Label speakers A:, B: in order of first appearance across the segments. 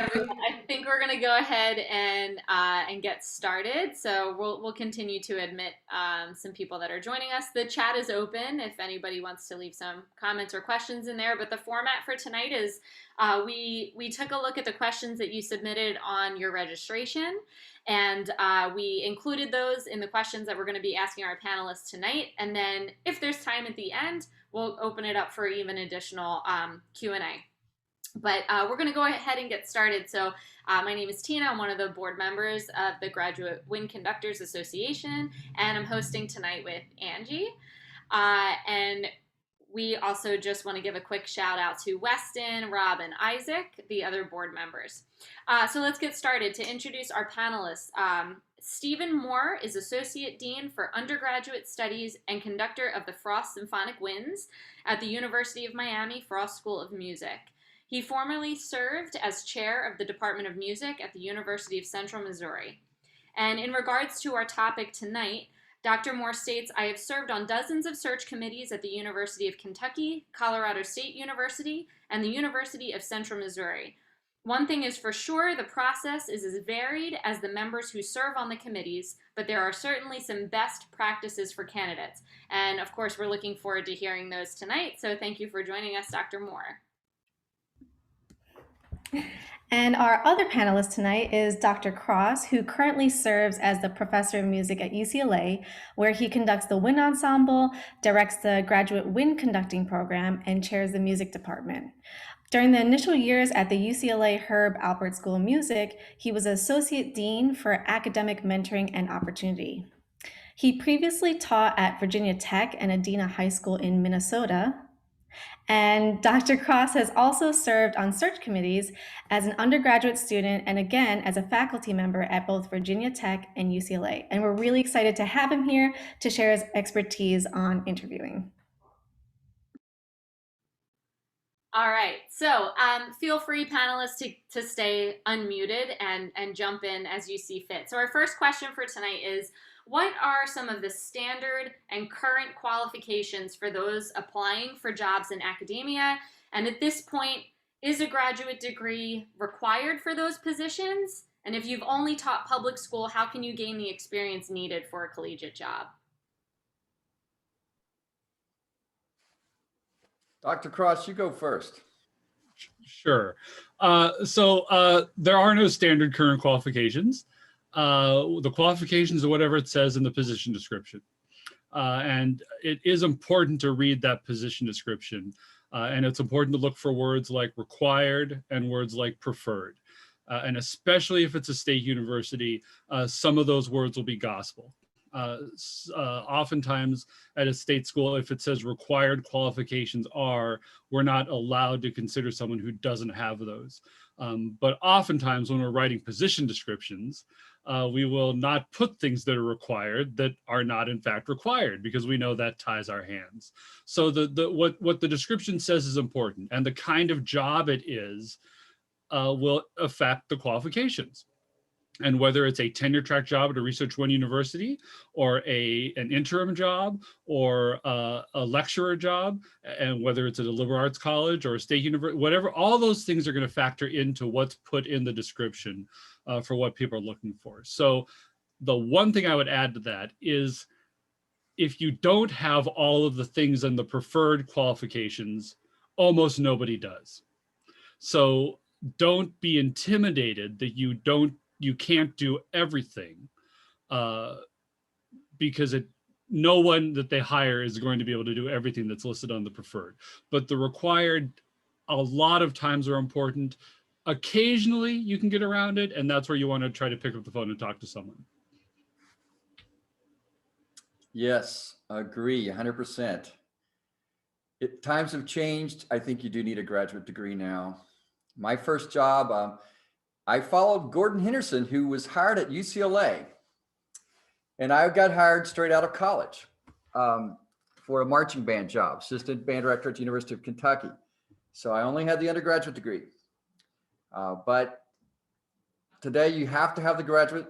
A: I think we're going to go ahead and get started. So we'll continue to admit some people that are joining us. The chat is open if anybody wants to leave some comments or questions in there. But the format for tonight is we took a look at the questions that you submitted on your registration, and we included those in the questions that we're going to be asking our panelists tonight. And then if there's time at the end, we'll open it up for even additional Q&A. But we're going to go ahead and get started. So my name is Tina. I'm one of the board members of the Graduate Wind Conductors Association, and I'm hosting tonight with Angie. And we also just want to give a quick shout out to Weston, Rob, and Isaac, the other board members. So let's get started. To introduce our panelists, Stephen Moore is Associate Dean for Undergraduate Studies and conductor of the Frost Symphonic Winds at the University of Miami Frost School of Music. He formerly served as chair of the Department of Music at the University of Central Missouri. And in regards to our topic tonight, Dr. Moore states, I have served on dozens of search committees at the University of Kentucky, Colorado State University, and the University of Central Missouri. One thing is for sure, the process is as varied as the members who serve on the committees, but there are certainly some best practices for candidates. And of course, we're looking forward to hearing those tonight. So thank you for joining us, Dr. Moore.
B: And our other panelist tonight is Dr. Cross, who currently serves as the professor of music at UCLA, where he conducts the wind ensemble, directs the graduate wind conducting program, and chairs the music department. During the initial years at the UCLA Herb Alpert School of Music, he was associate dean for academic mentoring and opportunity. He previously taught at Virginia Tech and Adena High School in Minnesota. And Dr. Cross has also served on search committees as an undergraduate student and again as a faculty member at both Virginia Tech and UCLA. And we're really excited to have him here to share his expertise on interviewing.
A: All right, so feel free, panelists, to stay unmuted and jump in as you see fit. So our first question for tonight is, what are some of the standard and current qualifications for those applying for jobs in academia? And at this point, is a graduate degree required for those positions? And if you've only taught public school, how can you gain the experience needed for a collegiate job?
C: Dr. Cross, you go first.
D: Sure. There are no standard current qualifications. The qualifications are whatever it says in the position description. And it is important to read that position description. And it's important to look for words like required and words like preferred. And especially if it's a state university, some of those words will be gospel. Oftentimes at a state school, if it says required qualifications are, we're not allowed to consider someone who doesn't have those. But oftentimes when we're writing position descriptions, we will not put things that are required that are not in fact required, because we know that ties our hands. So what the description says is important, and the kind of job it is will affect the qualifications. And whether it's a tenure track job at a Research One university, or an interim job, or a lecturer job, and whether it's at a liberal arts college or a state university, whatever, all those things are going to factor into what's put in the description for what people are looking for. So the one thing I would add to that is, if you don't have all of the things in the preferred qualifications, almost nobody does. So don't be intimidated that you can't do everything, because no one that they hire is going to be able to do everything that's listed on the preferred. But the required, a lot of times, are important. Occasionally you can get around it, and that's where you want to try to pick up the phone and talk to someone.
C: Yes, agree, 100%. Times have changed. I think you do need a graduate degree now. My first job, I followed Gordon Henderson, who was hired at UCLA. And I got hired straight out of college for a marching band job, assistant band director at the University of Kentucky. So I only had the undergraduate degree. But today you have to have the graduate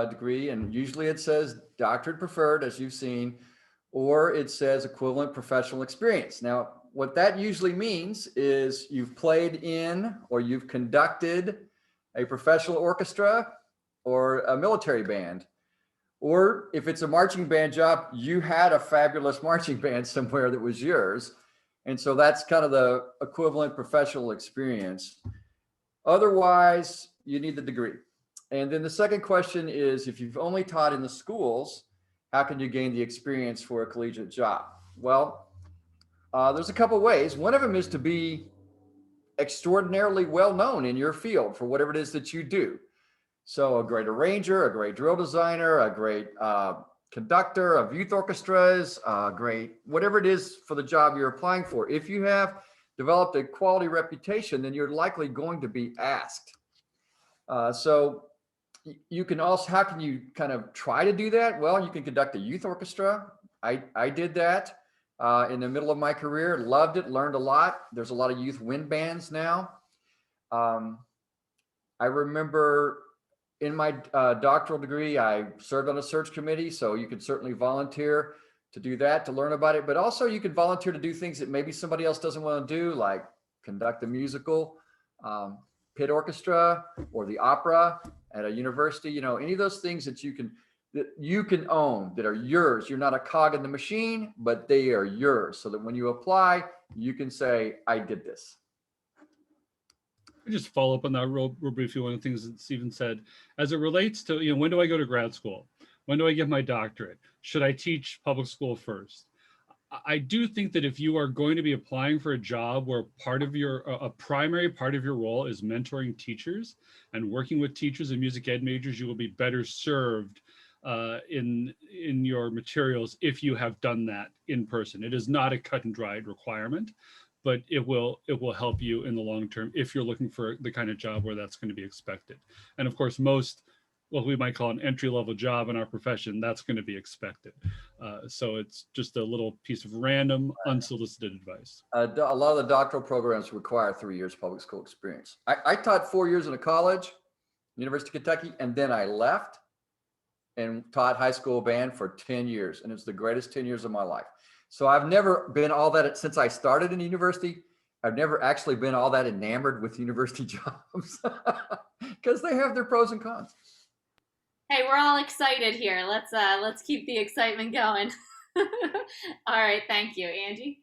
C: degree, and usually it says doctorate preferred, as you've seen, or it says equivalent professional experience. Now, what that usually means is you've played in or you've conducted a professional orchestra, or a military band. Or if it's a marching band job, you had a fabulous marching band somewhere that was yours. And so that's kind of the equivalent professional experience. Otherwise, you need the degree. And then the second question is, if you've only taught in the schools, how can you gain the experience for a collegiate job? Well, there's a couple ways. One of them is to be extraordinarily well known in your field for whatever it is that you do. So a great arranger, a great drill designer, a great conductor of youth orchestras, great, whatever it is for the job you're applying for. If you have developed a quality reputation, then you're likely going to be asked. So you can also, how can you kind of try to do that? Well, you can conduct a youth orchestra. I did that in the middle of my career, loved it, learned a lot. There's a lot of youth wind bands now. I remember in my doctoral degree, I served on a search committee, so you could certainly volunteer to do that, to learn about it. But also you could volunteer to do things that maybe somebody else doesn't want to do, like conduct a musical, pit orchestra, or the opera at a university. You know, any of those things that you can own, that are yours. You're not a cog in the machine, but they are yours, so that when you apply, you can say, I did this.
D: Just follow up on that real briefly. One of the things that Stephen said, as it relates to, you know, when do I go to grad school? When do I get my doctorate? Should I teach public school first? I do think that if you are going to be applying for a job where part of your, a primary part of your role is mentoring teachers and working with teachers and music ed majors, you will be better served in your materials if you have done that in person. It is not a cut and dried requirement, but it will help you in the long term if you're looking for the kind of job where that's going to be expected. And of course, most, what we might call an entry-level job in our profession, that's going to be expected. So it's just a little piece of random, unsolicited advice.
C: A lot of the doctoral programs require 3 years public school experience. I taught 4 years in a college, University of Kentucky, and then I left and taught high school band for 10 years. And it's the greatest 10 years of my life. So I've never been all that, since I started in university, I've never actually been all that enamored with university jobs because they have their pros and cons.
A: Hey, we're all excited here. Let's keep the excitement going. All right, thank you, Angie.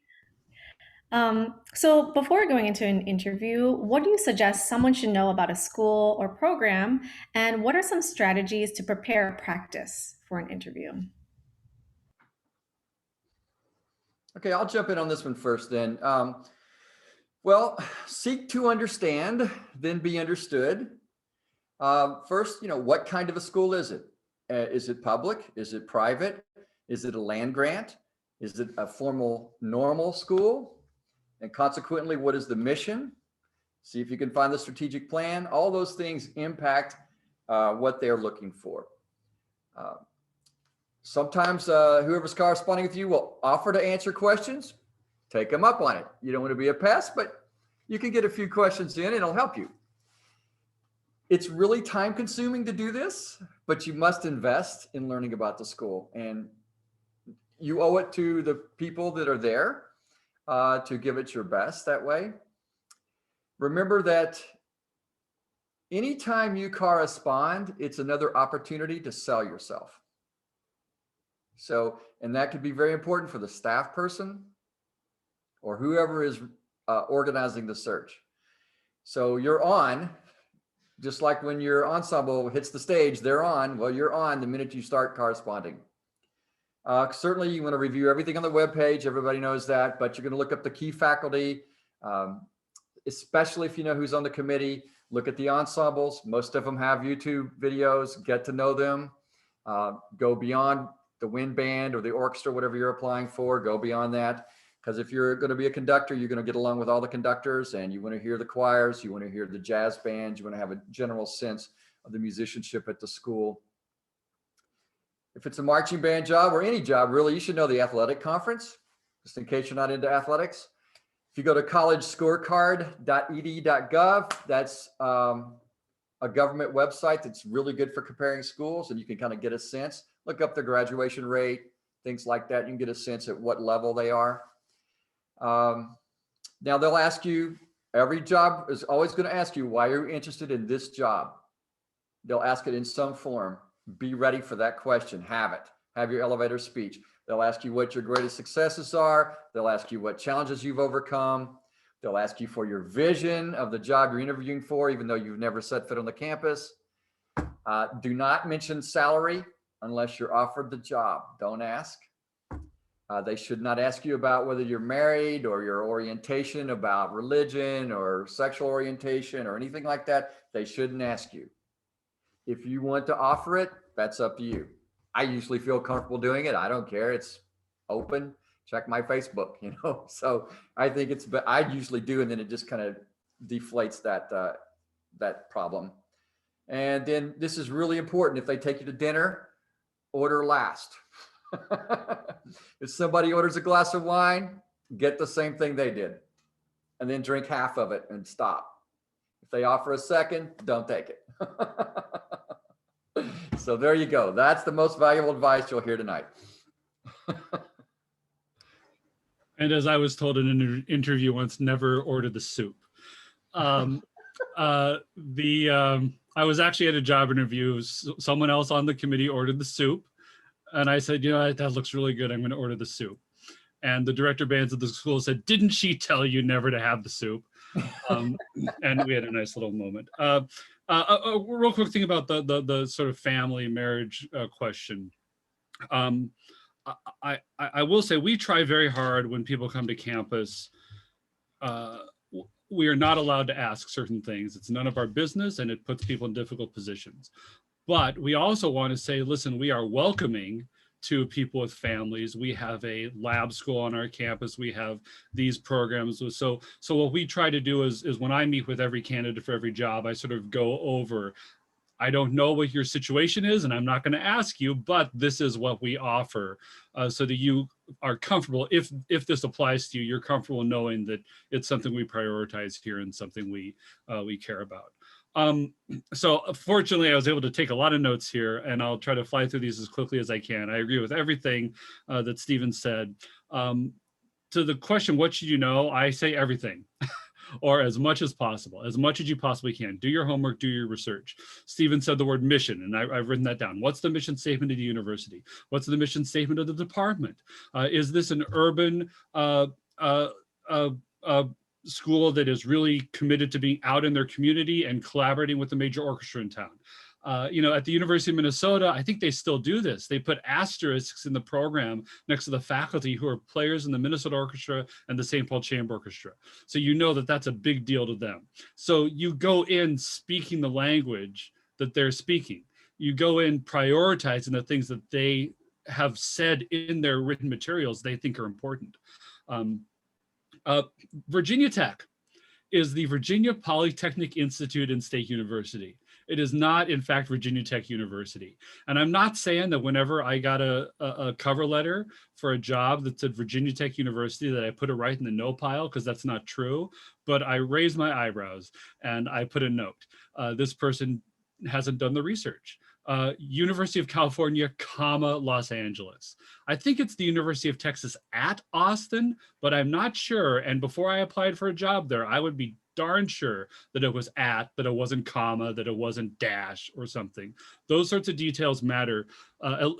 B: So before going into an interview, what do you suggest someone should know about a school or program, and what are some strategies to prepare or practice for an interview?
C: Okay, I'll jump in on this one first then. Well, seek to understand, then be understood. First, you know, what kind of a school is it? Is it public? Is it private? Is it a land grant? Is it a formal normal school? And consequently, what is the mission? See if you can find the strategic plan. All those things impact what they're looking for. Sometimes whoever's corresponding with you will offer to answer questions. Take them up on it. You don't want to be a pest, but you can get a few questions in. It'll help you. It's really time consuming to do this, but you must invest in learning about the school. And you owe it to the people that are there to give it your best that way. Remember that anytime you correspond, it's another opportunity to sell yourself. So, and that could be very important for the staff person or whoever is organizing the search. So you're on, just like when your ensemble hits the stage, they're on. Well, you're on the minute you start corresponding. Certainly you want to review everything on the webpage. Everybody knows that, but you're going to look up the key faculty, especially if you know who's on the committee. Look at the ensembles. Most of them have YouTube videos. Get to know them. Go beyond the wind band or the orchestra, whatever you're applying for. Go beyond that. Because if you're going to be a conductor, you're going to get along with all the conductors, and you want to hear the choirs. You want to hear the jazz bands. You want to have a general sense of the musicianship at the school. If it's a marching band job or any job, really, you should know the athletic conference, just in case you're not into athletics. If you go to collegescorecard.ed.gov, that's a government website that's really good for comparing schools, and you can kind of get a sense. Look up the graduation rate, things like that. You can get a sense at what level they are. Now they'll ask you Every job is always going to ask you, why are you interested in this job? They'll ask it in some form. Be ready for that question. Have it. Have your elevator speech. They'll ask you what your greatest successes are. They'll ask you what challenges you've overcome. They'll ask you for your vision of the job you're interviewing for, even though you've never set foot on the campus. Do not mention salary unless you're offered the job. Don't ask. They should not ask you about whether you're married or your orientation about religion or sexual orientation or anything like that. They shouldn't ask you. If you want to offer it, that's up to you. I usually feel comfortable doing it. I don't care. It's open. Check my Facebook, So I think I usually do, and then it just kind of deflates that problem. And then this is really important. If they take you to dinner, order last. If somebody orders a glass of wine, get the same thing they did, and then drink half of it and stop. If they offer a second, don't take it. So there you go. That's the most valuable advice you'll hear tonight.
D: And as I was told in an interview once, never order the soup. I was actually at a job interview. Someone else on the committee ordered the soup. And I said, that looks really good. I'm going to order the soup. And the director of bands of the school said, didn't she tell you never to have the soup? And we had a nice little moment. A real quick thing about the sort of family marriage question. I will say we try very hard when people come to campus. We are not allowed to ask certain things. It's none of our business, and it puts people in difficult positions. But we also want to say, listen, we are welcoming to people with families. We have a lab school on our campus. We have these programs. So what we try to do is when I meet with every candidate for every job, I sort of go over, I don't know what your situation is, and I'm not going to ask you, but this is what we offer, so that you are comfortable. If this applies to you, you're comfortable knowing that it's something we prioritize here and something we care about. So fortunately, I was able to take a lot of notes here, and I'll try to fly through these as quickly as I can. I agree with everything that Stephen said. To the question, what should you know? I say everything. Or as much as possible, as much as you possibly can. Do your homework, do your research. Stephen said the word mission, and I've written that down. What's the mission statement of the university? What's the mission statement of the department? Is this an urban school that is really committed to being out in their community and collaborating with the major orchestra in town? At the University of Minnesota, I think they still do this. They put asterisks in the program next to the faculty who are players in the Minnesota Orchestra and the St. Paul Chamber Orchestra. So you know that that's a big deal to them. So you go in speaking the language that they're speaking. You go in prioritizing the things that they have said in their written materials they think are important. Virginia Tech is the Virginia Polytechnic Institute and State University. It is not, in fact, Virginia Tech University. And I'm not saying that whenever I got a cover letter for a job that said Virginia Tech University that I put it right in the no pile, because that's not true. But I raised my eyebrows and I put a note. This person hasn't done the research. University of California, Los Angeles. I think it's the University of Texas at Austin, but I'm not sure. And before I applied for a job there, I would be darn sure that it was at, that it wasn't comma, that it wasn't dash or something. Those sorts of details matter,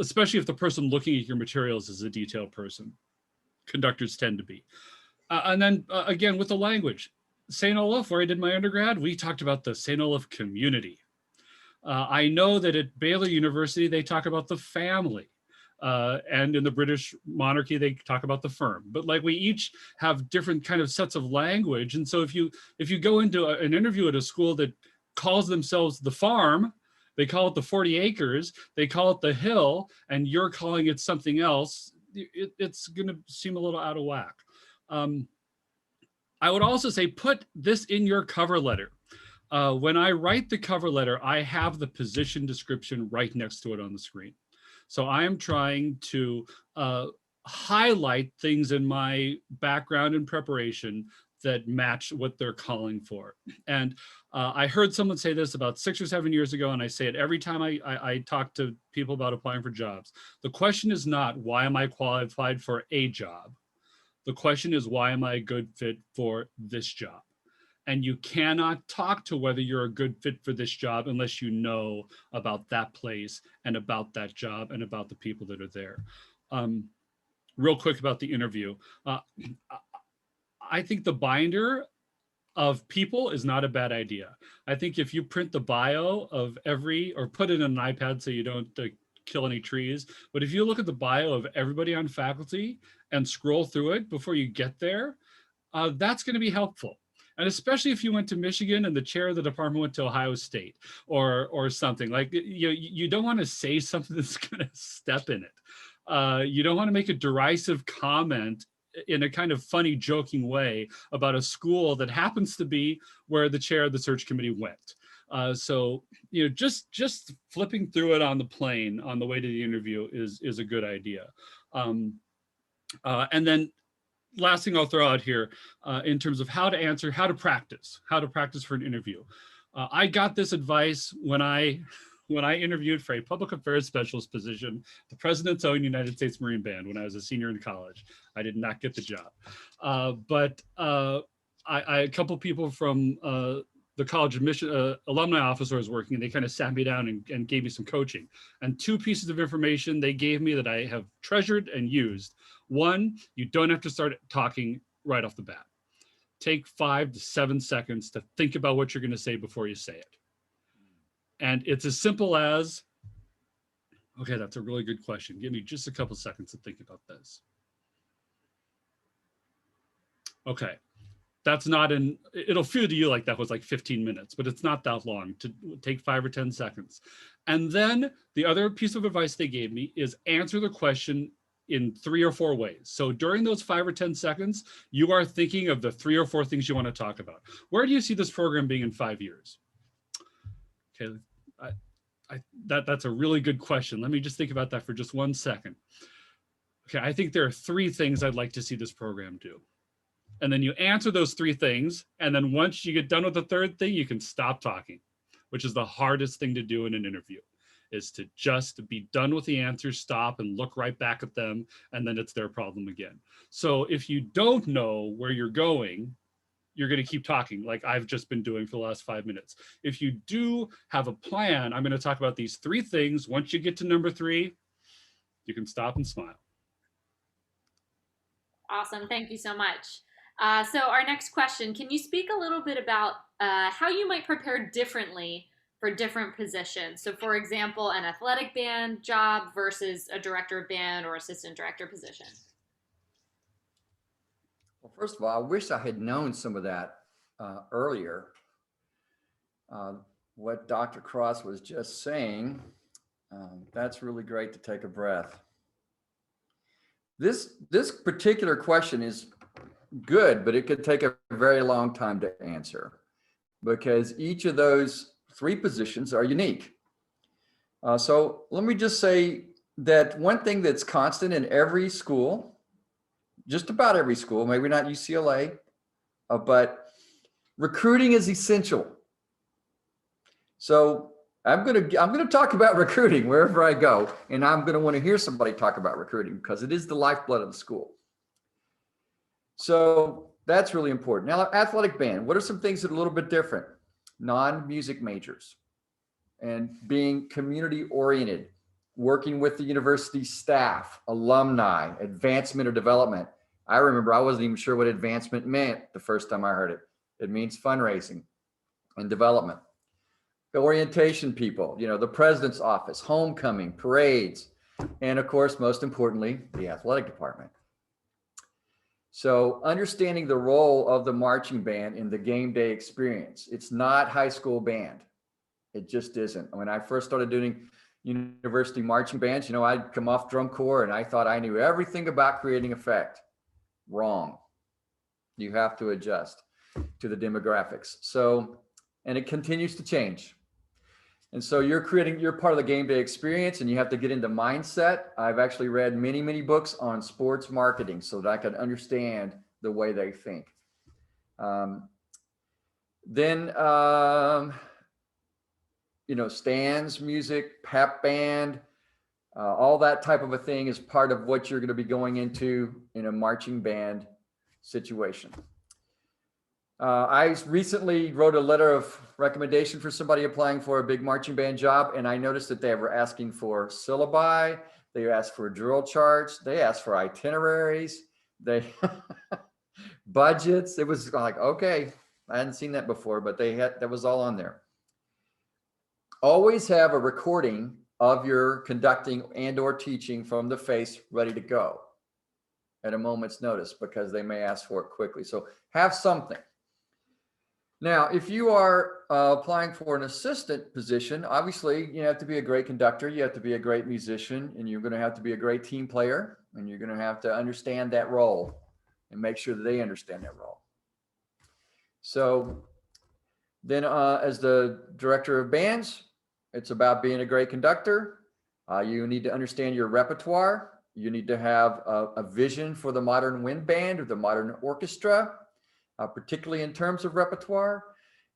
D: especially if the person looking at your materials is a detailed person. Conductors tend to be. And then again, with the language, St. Olaf, where I did my undergrad, we talked about the St. Olaf community. I know that at Baylor University, they talk about the family. And in the British monarchy, they talk about the firm. But like we each have different kind of sets of language. And so if you go into an interview at a school that calls themselves the farm, they call it the 40 acres, they call it the hill, and you're calling it something else, it's going to seem a little out of whack. I would also say put this in your cover letter. When I write the cover letter, I have the position description right next to it on the screen. So I am trying to highlight things in my background and preparation that match what they're calling for. And I heard someone say this about 6 or 7 years ago, and I say it every time I talk to people about applying for jobs. The question is not, why am I qualified for a job? The question is, why am I a good fit for this job? And you cannot talk to whether you're a good fit for this job unless you know about that place and about that job and about the people that are there. Real quick about the interview. I think the binder of people is not a bad idea. I think if you print the bio of every, or put it in an iPad so you don't kill any trees, but if you look at the bio of everybody on faculty and scroll through it before you get there, that's going to be helpful. And especially if you went to Michigan and the chair of the department went to Ohio State or something, like you don't want to say something that's going to step in it. You don't want to make a derisive comment in a kind of funny, joking way about a school that happens to be where the chair of the search committee went. So, just flipping through it on the plane on the way to the interview is a good idea. And then last thing I'll throw out here in terms of how to practice for an interview. I got this advice when I interviewed for a public affairs specialist position, the President's own United States Marine Band, when I was a senior in college. I did not get the job. But a couple people from the College Admission alumni office where I was working, and they kind of sat me down and gave me some coaching. And two pieces of information they gave me that I have treasured and used. One, you don't have to start talking right off the bat. Take 5 to 7 seconds to think about what you're going to say before you say it. And it's as simple as, okay, that's a really good question. Give me just a couple seconds to think about this. Okay, that's not it'll feel to you like that was like 15 minutes, but it's not that long to take 5 or 10 seconds. And then the other piece of advice they gave me is answer the question in 3 or 4 ways. So during those 5 or 10 seconds, you are thinking of the 3 or 4 things you want to talk about. Where do you see this program being in 5 years? Okay, that's a really good question. Let me just think about that for just 1 second. Okay, I think there are 3 things I'd like to see this program do. And then you answer those 3 things. And then once you get done with the 3rd thing, you can stop talking, which is the hardest thing to do in an interview, is to just be done with the answers, stop and look right back at them. And then it's their problem again. So if you don't know where you're going, you're going to keep talking like I've just been doing for the last 5 minutes. If you do have a plan, I'm going to talk about these 3 things. Once you get to number 3, you can stop and smile.
A: Awesome. Thank you so much. So our next question, can you speak a little bit about how you might prepare differently for different positions? So for example, an athletic band job versus a director of band or assistant director position.
C: Well, first of all, I wish I had known some of that earlier. What Dr. Cross was just saying, that's really great to take a breath. This particular question is good, but it could take a very long time to answer because each of those 3 positions are unique. So let me just say that one thing that's constant in every school, just about every school, maybe not UCLA, but recruiting is essential. So I'm gonna talk about recruiting wherever I go, and I'm gonna want to hear somebody talk about recruiting because it is the lifeblood of the school. So that's really important. Now, athletic band, what are some things that are a little bit different? Non-music majors and being community oriented, working with the university staff, alumni, advancement or development. I remember I wasn't even sure what advancement meant the first time I heard it. It means fundraising and development. The orientation people, the president's office, homecoming, parades, and of course, most importantly, the athletic department. So understanding the role of the marching band in the game day experience. It's not high school band. It just isn't. When I first started doing university marching bands, I'd come off drum corps and I thought I knew everything about creating effect. Wrong. You have to adjust to the demographics. So, and it continues to change. And so you're part of the game day experience and you have to get into mindset. I've actually read many, many books on sports marketing so that I could understand the way they think. Stands, music, pep band, all that type of a thing is part of what you're going to be going into in a marching band situation. I recently wrote a letter of recommendation for somebody applying for a big marching band job, and I noticed that they were asking for syllabi, they asked for drill charts, they asked for itineraries, they budgets. It was like, okay, I hadn't seen that before, but that was all on there. Always have a recording of your conducting and or teaching from the face ready to go at a moment's notice, because they may ask for it quickly. So have something. Now, if you are applying for an assistant position, obviously you have to be a great conductor, you have to be a great musician, and you're going to have to be a great team player, and you're going to have to understand that role and make sure that they understand that role. So then as the director of bands, it's about being a great conductor. You need to understand your repertoire. You need to have a vision for the modern wind band or the modern orchestra, particularly in terms of repertoire.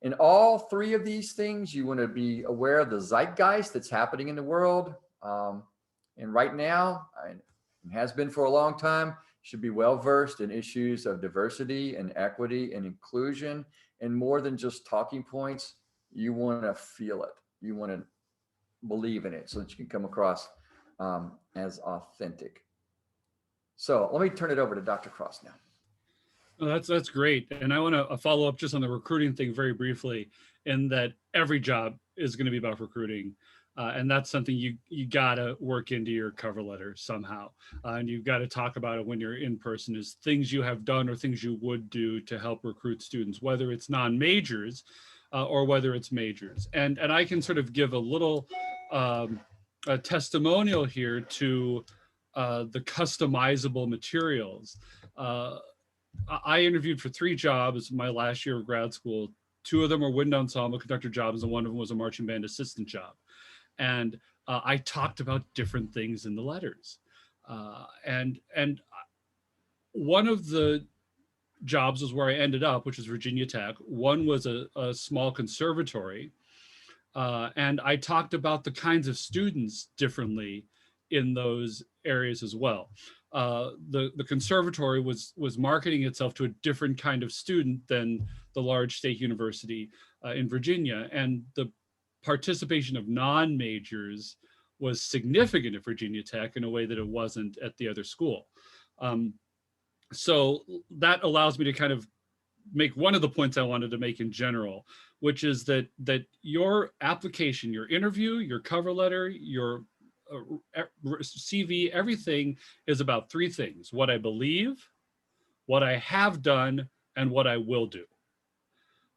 C: In all three of these things, you want to be aware of the zeitgeist that's happening in the world. And right now, it has been for a long time, should be well versed in issues of diversity and equity and inclusion. And more than just talking points, you want to feel it. You want to believe in it so that you can come across as authentic. So let me turn it over to Dr. Cross now.
D: Oh, that's great. And I want to follow up just on the recruiting thing very briefly, in that every job is going to be about recruiting. And that's something you got to work into your cover letter somehow. And you've got to talk about it when you're in person, is things you have done or things you would do to help recruit students, whether it's non-majors or whether it's majors. And I can sort of give a little a testimonial here to the customizable materials. I interviewed for 3 jobs my last year of grad school. 2 of them were wind ensemble conductor jobs, and 1 of them was a marching band assistant job. And I talked about different things in the letters. And one of the jobs was where I ended up, which was Virginia Tech. One was a small conservatory. And I talked about the kinds of students differently in those areas as well. The conservatory was marketing itself to a different kind of student than the large state university in Virginia. And the participation of non-majors was significant at Virginia Tech in a way that it wasn't at the other school. So that allows me to kind of make one of the points I wanted to make in general, which is that your application, your interview, your cover letter, your CV, everything is about 3 things: what I believe, what I have done, and what I will do.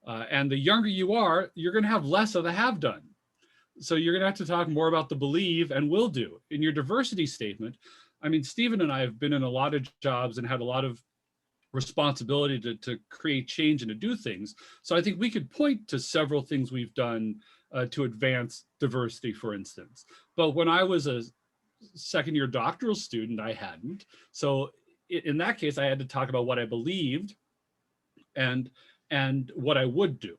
D: And the younger you are, you're going to have less of the have done. So you're going to have to talk more about the believe and will do. In your diversity statement, I mean, Stephen and I have been in a lot of jobs and had a lot of responsibility to create change and to do things. So I think we could point to several things we've done to advance diversity, for instance. But when I was a second-year doctoral student, I hadn't. So in that case, I had to talk about what I believed and what I would do.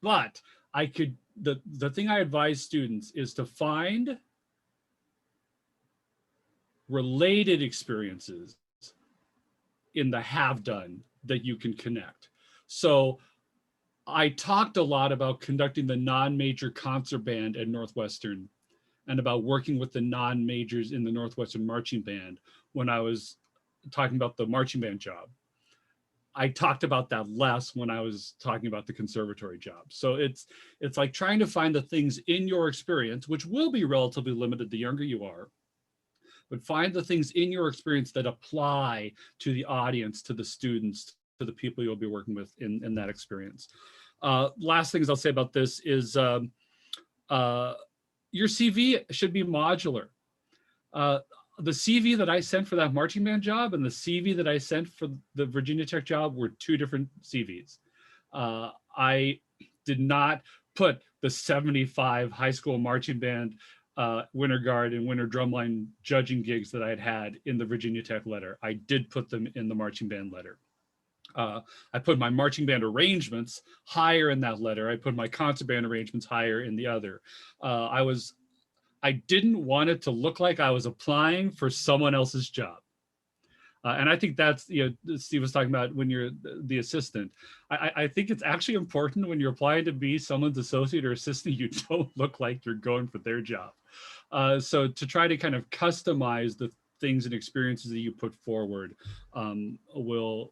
D: But I could, the thing I advise students is to find related experiences in the have done that you can connect. So I talked a lot about conducting the non-major concert band at Northwestern and about working with the non-majors in the Northwestern marching band when I was talking about the marching band job. I talked about that less when I was talking about the conservatory job. So it's like trying to find the things in your experience, which will be relatively limited the younger you are, but find the things in your experience that apply to the audience, to the students, to the people you'll be working with in that experience. Last things I'll say about this is your CV should be modular. The CV that I sent for that marching band job and the CV that I sent for the Virginia Tech job were 2 different CVs. I did not put the 75 high school marching band winter guard and winter drumline judging gigs that I had in the Virginia Tech letter. I did put them in the marching band letter. I put my marching band arrangements higher in that letter. I put my concert band arrangements higher in the other. I didn't want it to look like I was applying for someone else's job. And I think that's, Steve was talking about when you're the assistant. I think it's actually important when you're applying to be someone's associate or assistant, you don't look like you're going for their job. So to try to kind of customize the things and experiences that you put forward will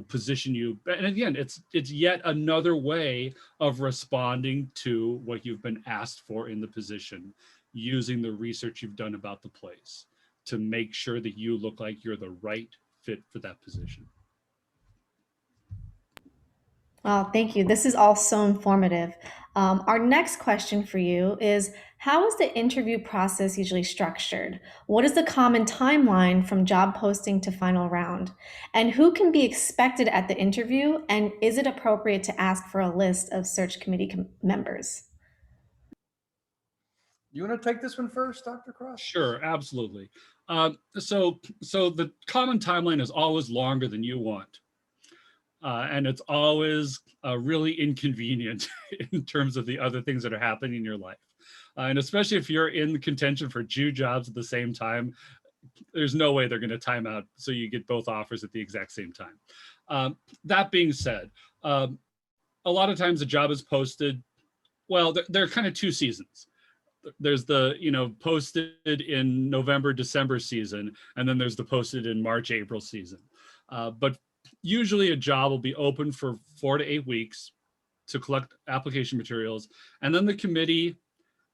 D: position you. And again, it's yet another way of responding to what you've been asked for in the position, using the research you've done about the place to make sure that you look like you're the right fit for that position.
B: Well, thank you. This is all so informative. Our next question for you is, how is the interview process usually structured? What is the common timeline from job posting to final round? And who can be expected at the interview? And is it appropriate to ask for a list of search committee members?
C: You want to take this one first, Dr. Cross?
D: Sure, absolutely. So the common timeline is always longer than you want. And it's always really inconvenient in terms of the other things that are happening in your life. And especially if you're in contention for 2 jobs at the same time, there's no way they're going to time out so you get both offers at the exact same time. That being said, a lot of times the job is posted, well, there are kind of 2 seasons. There's the, posted in November, December season, and then there's the posted in March, April season. But usually a job will be open for 4 to 8 weeks to collect application materials. And then the committee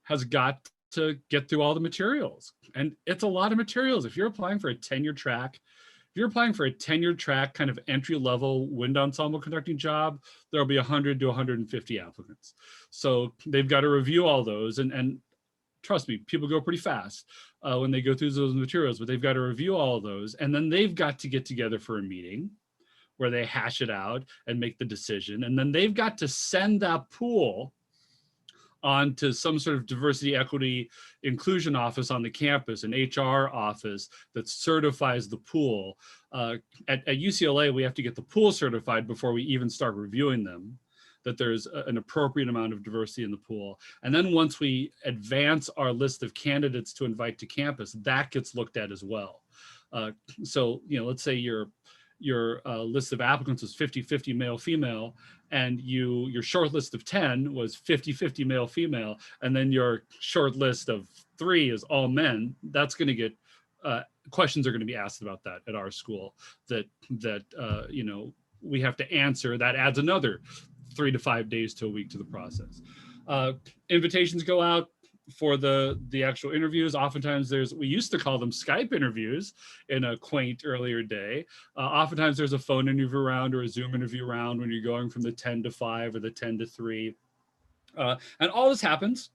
D: has got to get through all the materials. And it's a lot of materials. If you're applying for a tenure track, kind of entry-level wind ensemble conducting job, there'll be 100 to 150 applicants. So they've got to review all those. And trust me, people go pretty fast when they go through those materials, but they've got to review all of those. And then they've got to get together for a meeting where they hash it out and make the decision. And then they've got to send that pool on to some sort of diversity, equity, inclusion office on the campus, an HR office that certifies the pool. At UCLA, we have to get the pool certified before we even start reviewing them, that there's an appropriate amount of diversity in the pool. And then once we advance our list of candidates to invite to campus, that gets looked at as well. So, let's say your list of applicants was 50-50 male-female, and your short list of 10 was 50-50 male-female, and then your short list of 3 is all men. That's going to get questions are going to be asked about that at our school that we have to answer. That adds another 3 to 5 days to a week to the process. Invitations go out for the actual interviews. Oftentimes we used to call them Skype interviews in a quaint earlier day. Oftentimes there's a phone interview round or a Zoom interview round when you're going from the 10 to 5 or the 10 to 3. And all this happens.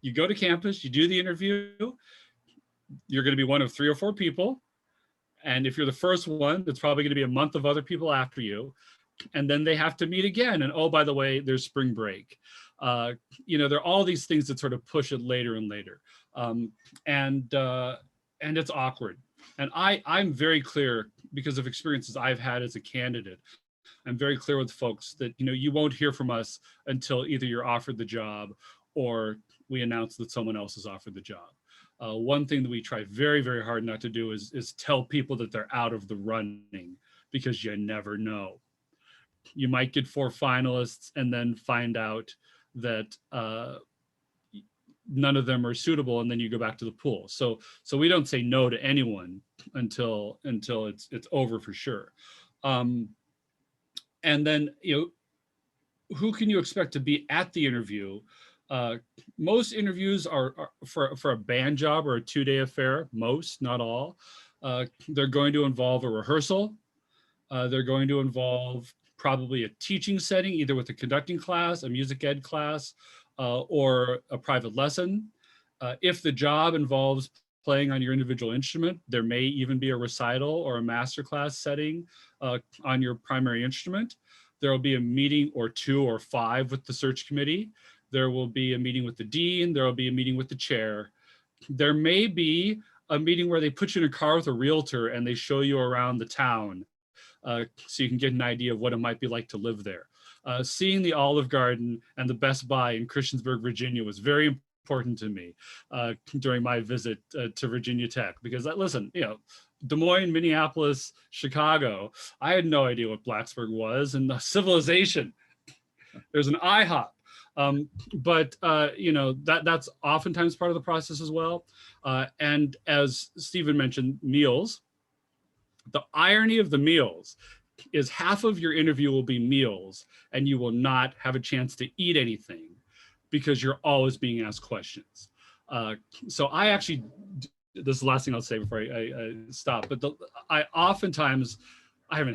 D: You go to campus, you do the interview. You're going to be one of 3 or 4 people. And if you're the first one, there's probably going to be a month of other people after you. And then they have to meet again. And oh, by the way, there's spring break. There are all these things that sort of push it later and later. And it's awkward. And I'm very clear, because of experiences I've had as a candidate, I'm very clear with folks that, you won't hear from us until either you're offered the job or we announce that someone else has offered the job. One thing that we try very, very hard not to do is tell people that they're out of the running, because you never know. You might get 4 finalists and then find out that none of them are suitable, and then you go back to the pool. So we don't say no to anyone until it's over for sure. And then who can you expect to be at the interview? Most interviews are for a band job or a 2-day affair. Most, not all. They're going to involve a rehearsal. They're going to involve probably a teaching setting, either with a conducting class, a music ed class, or a private lesson. If the job involves playing on your individual instrument, there may even be a recital or a masterclass setting on your primary instrument. There will be a meeting or 2 or 5 with the search committee. There will be a meeting with the dean. There will be a meeting with the chair. There may be a meeting where they put you in a car with a realtor and they show you around the town, so you can get an idea of what it might be like to live there. Seeing the Olive Garden and the Best Buy in Christiansburg, Virginia was very important to me during my visit to Virginia Tech, because listen, Des Moines, Minneapolis, Chicago, I had no idea what Blacksburg was, and the civilization. There's an IHOP. But that's oftentimes part of the process as well. And as Stephen mentioned, meals. The irony of the meals is half of your interview will be meals, and you will not have a chance to eat anything because you're always being asked questions. So I actually, this is the last thing I'll say before I stop, but I haven't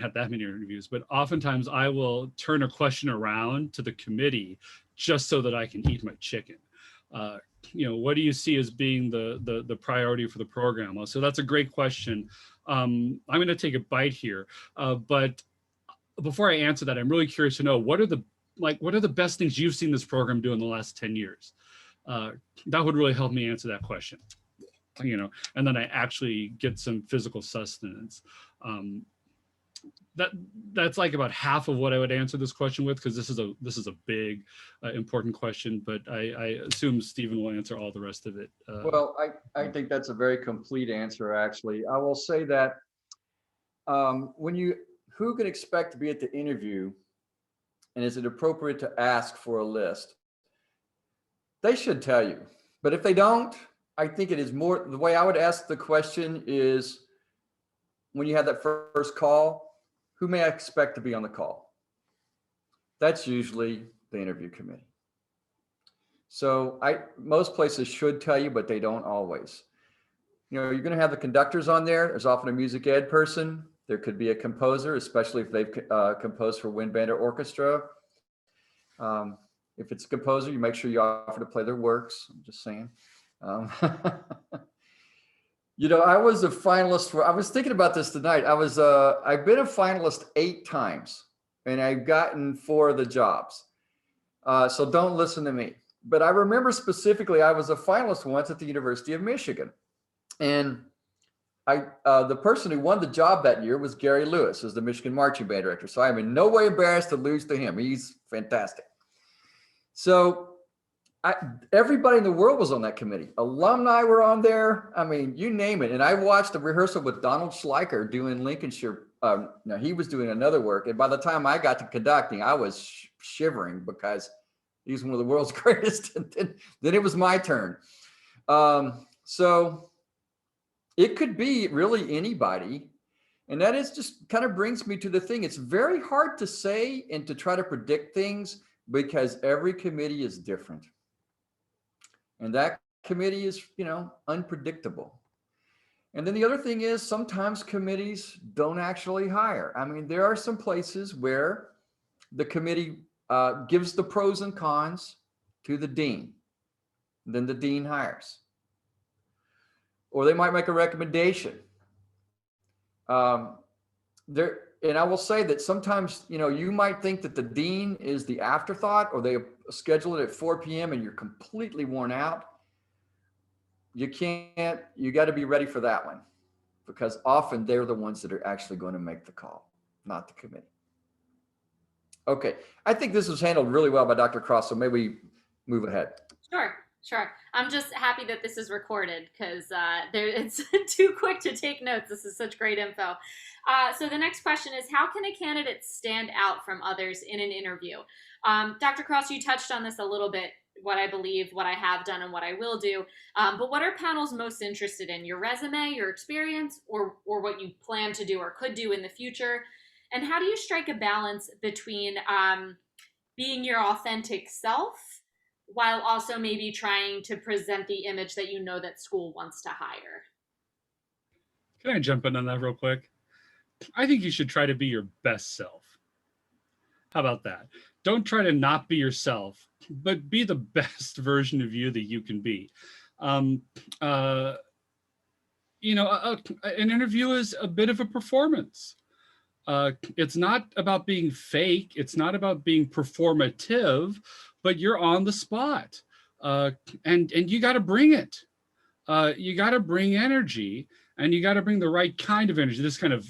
D: had that many interviews, but oftentimes I will turn a question around to the committee just so that I can eat my chicken. What do you see as being the priority for the program? So that's a great question. I'm going to take a bite here, but before I answer that, I'm really curious to know what are the best things you've seen this program do in the last 10 years? That would really help me answer that question. And then I actually get some physical sustenance. That's like about half of what I would answer this question with, because this is a big, important question. But I assume Stephen will answer all the rest of it.
C: Well, I think that's a very complete answer. Actually, I will say that who can expect to be at the interview, and is it appropriate to ask for a list? They should tell you. But if they don't, I think it is more, the way I would ask the question is, when you have that first call, who may I expect to be on the call? That's usually the interview committee. So most places should tell you, but they don't always. You're going to have the conductors on there. There's often a music ed person. There could be a composer, especially if they've composed for wind band or orchestra. If it's a composer, you make sure you offer to play their works. I'm just saying. I was a finalist I was thinking about this tonight. I've been a finalist 8 times, and I've gotten 4 of the jobs. So don't listen to me. But I remember specifically, I was a finalist once at the University of Michigan. And the person who won the job that year was Gary Lewis, as the Michigan marching band director. So I'm in no way embarrassed to lose to him. He's fantastic. So everybody in the world was on that committee. Alumni were on there. I mean, you name it. And I watched a rehearsal with Donald Schleicher doing Lincolnshire. No, he was doing another work. And by the time I got to conducting, I was shivering because he's one of the world's greatest. And then it was my turn. So it could be really anybody. And that is just kind of brings me to the thing. It's very hard to say and to try to predict things because every committee is different. And that committee is, unpredictable. And then the other thing is sometimes committees don't actually hire. I mean, there are some places where the committee gives the pros and cons to the dean. Then the dean hires. Or they might make a recommendation. And I will say that sometimes, you might think that the dean is the afterthought, or they schedule it at 4 p.m. and you're completely worn out. You got to be ready for that one, because often they're the ones that are actually going to make the call, not the committee. Okay. I think this was handled really well by Dr. Cross, so maybe we move ahead.
A: Sure. I'm just happy that this is recorded because it's too quick to take notes. This is such great info. So the next question is, how can a candidate stand out from others in an interview? Dr. Cross, you touched on this a little bit, what I believe, what I have done, and what I will do. But what are panels most interested in? Your resume, your experience, or what you plan to do or could do in the future? And how do you strike a balance between being your authentic self while also maybe trying to present the image that that school wants to hire?
D: Can I jump in on that real quick? I think you should try to be your best self. How about that? Don't try to not be yourself, but be the best version of you that you can be. An interview is a bit of a performance. It's not about being fake. It's not about being performative, but you're on the spot, and you got to bring it. You got to bring energy, and you got to bring the right kind of energy. This kind of,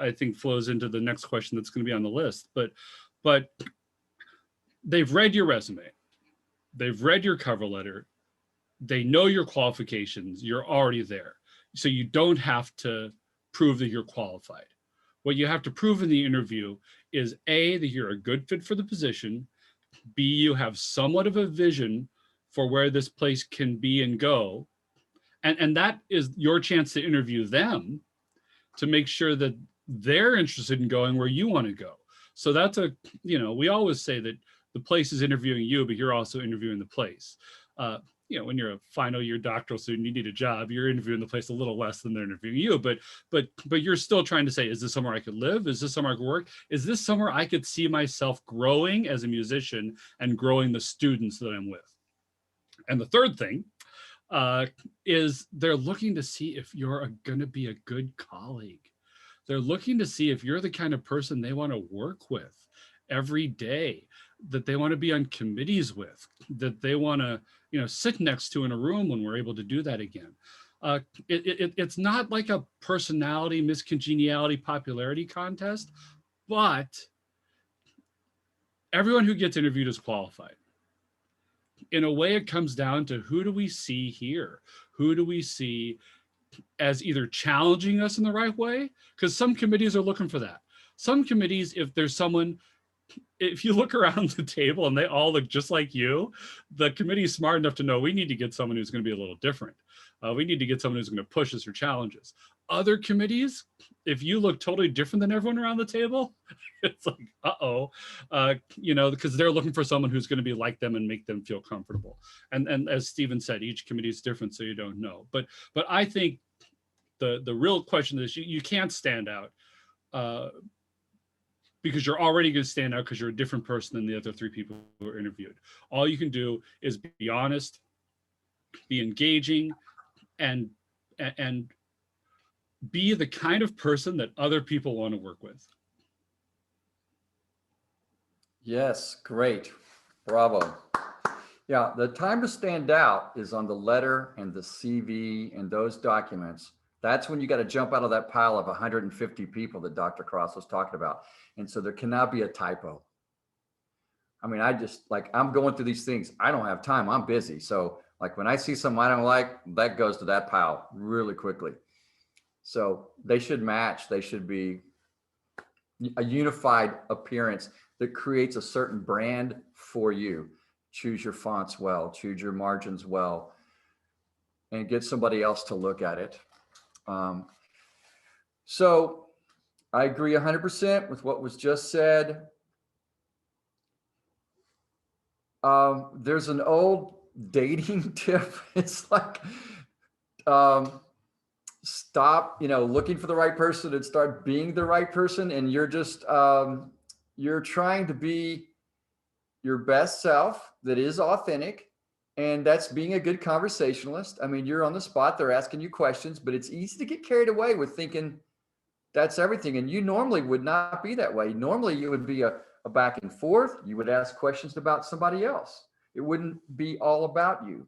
D: I think, flows into the next question that's going to be on the list. But they've read your resume, they've read your cover letter, they know your qualifications, you're already there. So you don't have to prove that you're qualified. What you have to prove in the interview is A, that you're a good fit for the position, B, you have somewhat of a vision for where this place can be and go. And that is your chance to interview them to make sure that they're interested in going where you want to go. So that's we always say that the place is interviewing you, but you're also interviewing the place. When you're a final year doctoral student, you need a job, you're interviewing the place a little less than they're interviewing you, but you're still trying to say, is this somewhere I could live? Is this somewhere I could work? Is this somewhere I could see myself growing as a musician and growing the students that I'm with? And the third thing is they're looking to see if you're going to be a good colleague. They're looking to see if you're the kind of person they want to work with every day, that they want to be on committees with, that they want to, sit next to in a room when we're able to do that again. It's not like a personality, miscongeniality, popularity contest, but everyone who gets interviewed is qualified. In a way, it comes down to who do we see here? Who do we see as either challenging us in the right way? Because some committees are looking for that. Some committees, if you look around the table and they all look just like you, the committee is smart enough to know we need to get someone who's going to be a little different. We need to get someone who's going to push us or challenge us. Other committees, if you look totally different than everyone around the table, it's like, because they're looking for someone who's going to be like them and make them feel comfortable. And as Stephen said, each committee is different, so you don't know. But I think the real question is you can't stand out because you're already going to stand out because you're a different person than the other three people who are interviewed. All you can do is be honest, be engaging, and be the kind of person that other people want to work with.
C: Yes, great. Bravo. Yeah, the time to stand out is on the letter and the CV and those documents. That's when you got to jump out of that pile of 150 people that Dr. Cross was talking about. And so there cannot be a typo. I mean, I'm going through these things. I don't have time. I'm busy. So like when I see something I don't like, that goes to that pile really quickly. So they should match. They should be a unified appearance that creates a certain brand for you. Choose your fonts well, choose your margins well, and get somebody else to look at it. So I agree 100% with what was just said. There's an old dating tip. It's like, stop, looking for the right person and start being the right person. And you're just, you're trying to be your best self that is authentic. And that's being a good conversationalist. I mean, you're on the spot, they're asking you questions, but it's easy to get carried away with thinking that's everything. And you normally would not be that way. Normally you would be a back and forth. You would ask questions about somebody else. It wouldn't be all about you.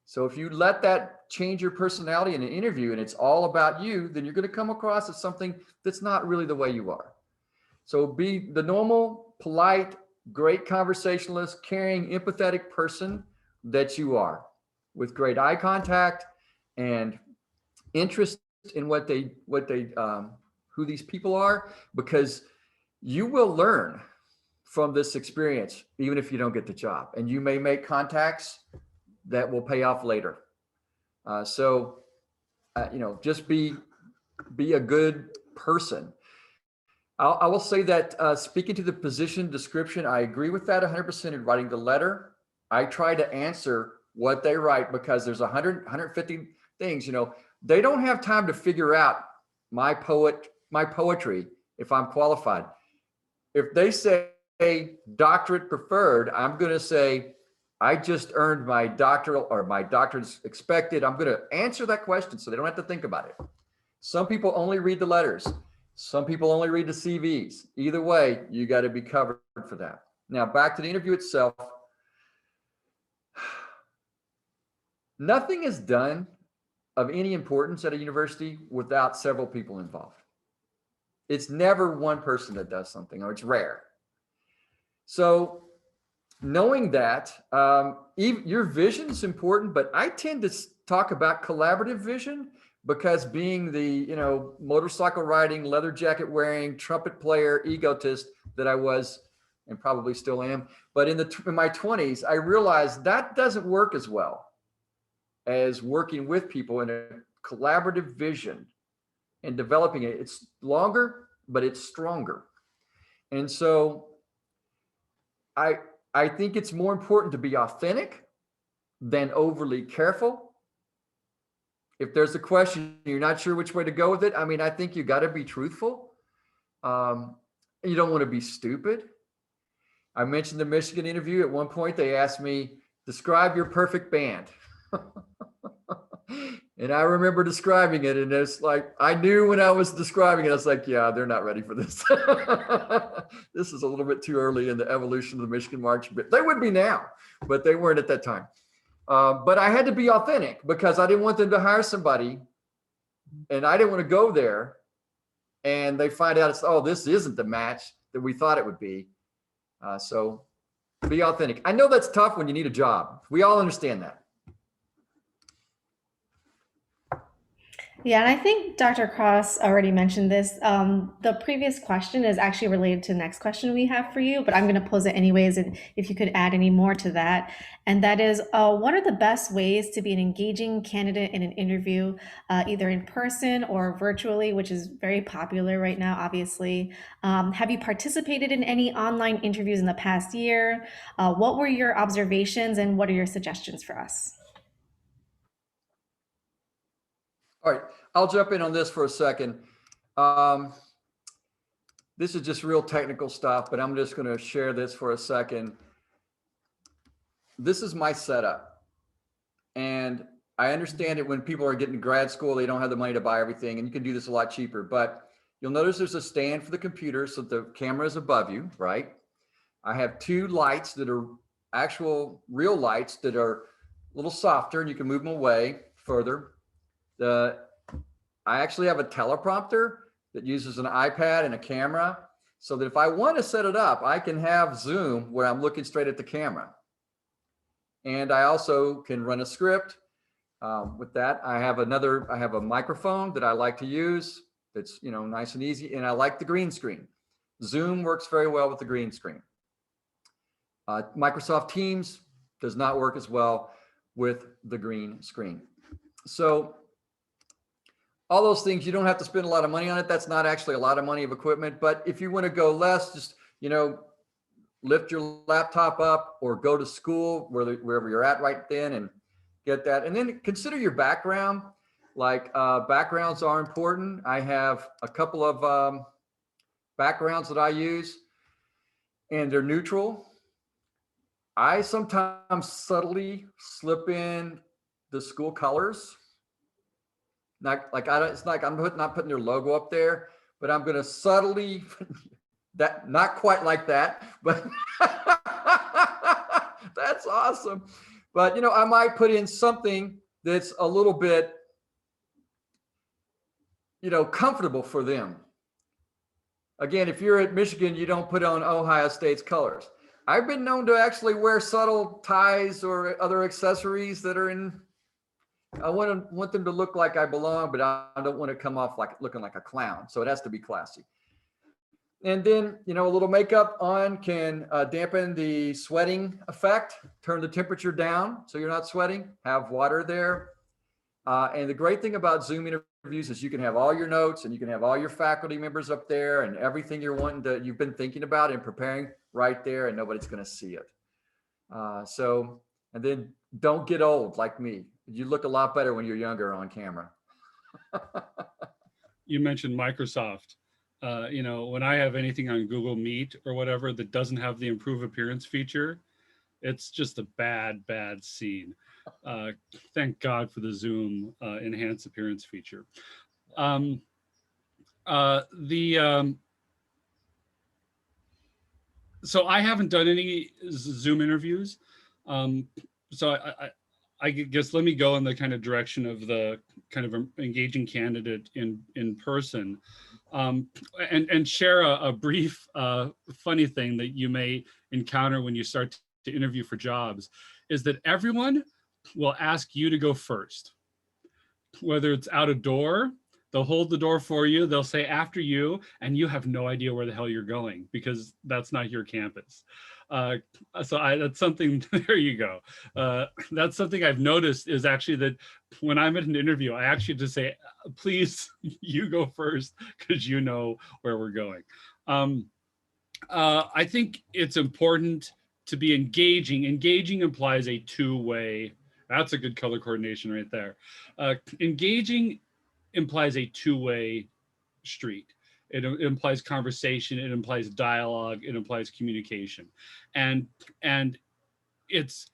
C: So if you let that change your personality in an interview and it's all about you, then you're going to come across as something that's not really the way you are. So be the normal, polite, great conversationalist, caring, empathetic person that you are, with great eye contact and interest in who these people are, because you will learn from this experience, even if you don't get the job, and you may make contacts that will pay off later. Just be a good person. I will say that speaking to the position description, I agree with that 100% in writing the letter. I try to answer what they write because there's 150 things, they don't have time to figure out my poetry if I'm qualified. If they say doctorate preferred, I'm going to say, I just earned my doctoral, or my doctorate's expected. I'm going to answer that question so they don't have to think about it. Some people only read the letters. Some people only read the CVs. Either way, you got to be covered for that. Now, back to the interview itself. Nothing is done of any importance at a university without several people involved. It's never one person that does something, or it's rare. So knowing that your vision is important, but I tend to talk about collaborative vision because being the, motorcycle riding, leather jacket wearing, trumpet player, egotist that I was and probably still am, but in my 20s, I realized that doesn't work as well as working with people in a collaborative vision and developing it. It's longer, but it's stronger. And so I think it's more important to be authentic than overly careful. If there's a question, you're not sure which way to go with it. I mean, I think you got to be truthful. You don't want to be stupid. I mentioned the Michigan interview. At one point, they asked me, describe your perfect band. And I remember describing it. And it's like, I knew when I was describing it, I was like, yeah, they're not ready for this. This is a little bit too early in the evolution of the Michigan March. But they would be now, but they weren't at that time. But I had to be authentic because I didn't want them to hire somebody and I didn't want to go there and they find out oh, this isn't the match that we thought it would be. So be authentic. I know that's tough when you need a job. We all understand that.
B: Yeah, and I think Dr. Cross already mentioned this. The previous question is actually related to the next question we have for you, but I'm going to pose it anyways, and if you could add any more to that. And that is, what are the best ways to be an engaging candidate in an interview, either in person or virtually, which is very popular right now, obviously. Have you participated in any online interviews in the past year? What were your observations and what are your suggestions for us?
C: All right, I'll jump in on this for a second. This is just real technical stuff, but I'm just going to share this for a second. This is my setup. And I understand it when people are getting to grad school, they don't have the money to buy everything, and you can do this a lot cheaper. But you'll notice there's a stand for the computer so the camera is above you, right? I have two lights that are actual real lights that are a little softer, and you can move them away further. I actually have a teleprompter that uses an iPad and a camera so that if I want to set it up, I can have Zoom where I'm looking straight at the camera. And I also can run a script. With that, I have a microphone that I like to use. That's, nice and easy. And I like the green screen. Zoom works very well with the green screen. Microsoft Teams does not work as well with the green screen. So all those things, you don't have to spend a lot of money on it. That's not actually a lot of money of equipment, but if you want to go less, just, lift your laptop up or go to school wherever you're at right then and get that. And then consider your background. Like backgrounds are important. I have a couple of backgrounds that I use and they're neutral. I sometimes subtly slip in the school colors. It's like I'm not putting their logo up there, but I'm going to subtly that, not quite like that, but that's awesome. But, I might put in something that's a little bit, comfortable for them. Again, if you're at Michigan, you don't put on Ohio State's colors. I've been known to actually wear subtle ties or other accessories that are in, I want them to look like I belong, but I don't want to come off looking like a clown. So it has to be classy. And then, a little makeup on can dampen the sweating effect, turn the temperature down so you're not sweating, have water there. And the great thing about Zoom interviews is you can have all your notes and you can have all your faculty members up there and everything you've been thinking about and preparing right there, and nobody's going to see it. And then don't get old like me. You look a lot better when you're younger on camera.
D: You mentioned Microsoft. When I have anything on Google Meet or whatever that doesn't have the improve appearance feature, it's just a bad scene. Thank God for the Zoom enhance appearance feature. So I haven't done any Zoom interviews. So I guess let me go in the kind of direction of the kind of engaging candidate in person, and share a brief funny thing that you may encounter when you start to interview for jobs is that everyone will ask you to go first. Whether it's out a door, they'll hold the door for you, they'll say after you, and you have no idea where the hell you're going because that's not your campus. That's something, there you go. That's something I've noticed is actually that when I'm at an interview, I actually just say, please, you go first because you know where we're going. I think it's important to be engaging. Engaging implies a two-way, that's a good color coordination right there. Engaging implies a two-way street. It implies conversation, it implies dialogue, it implies communication. And it's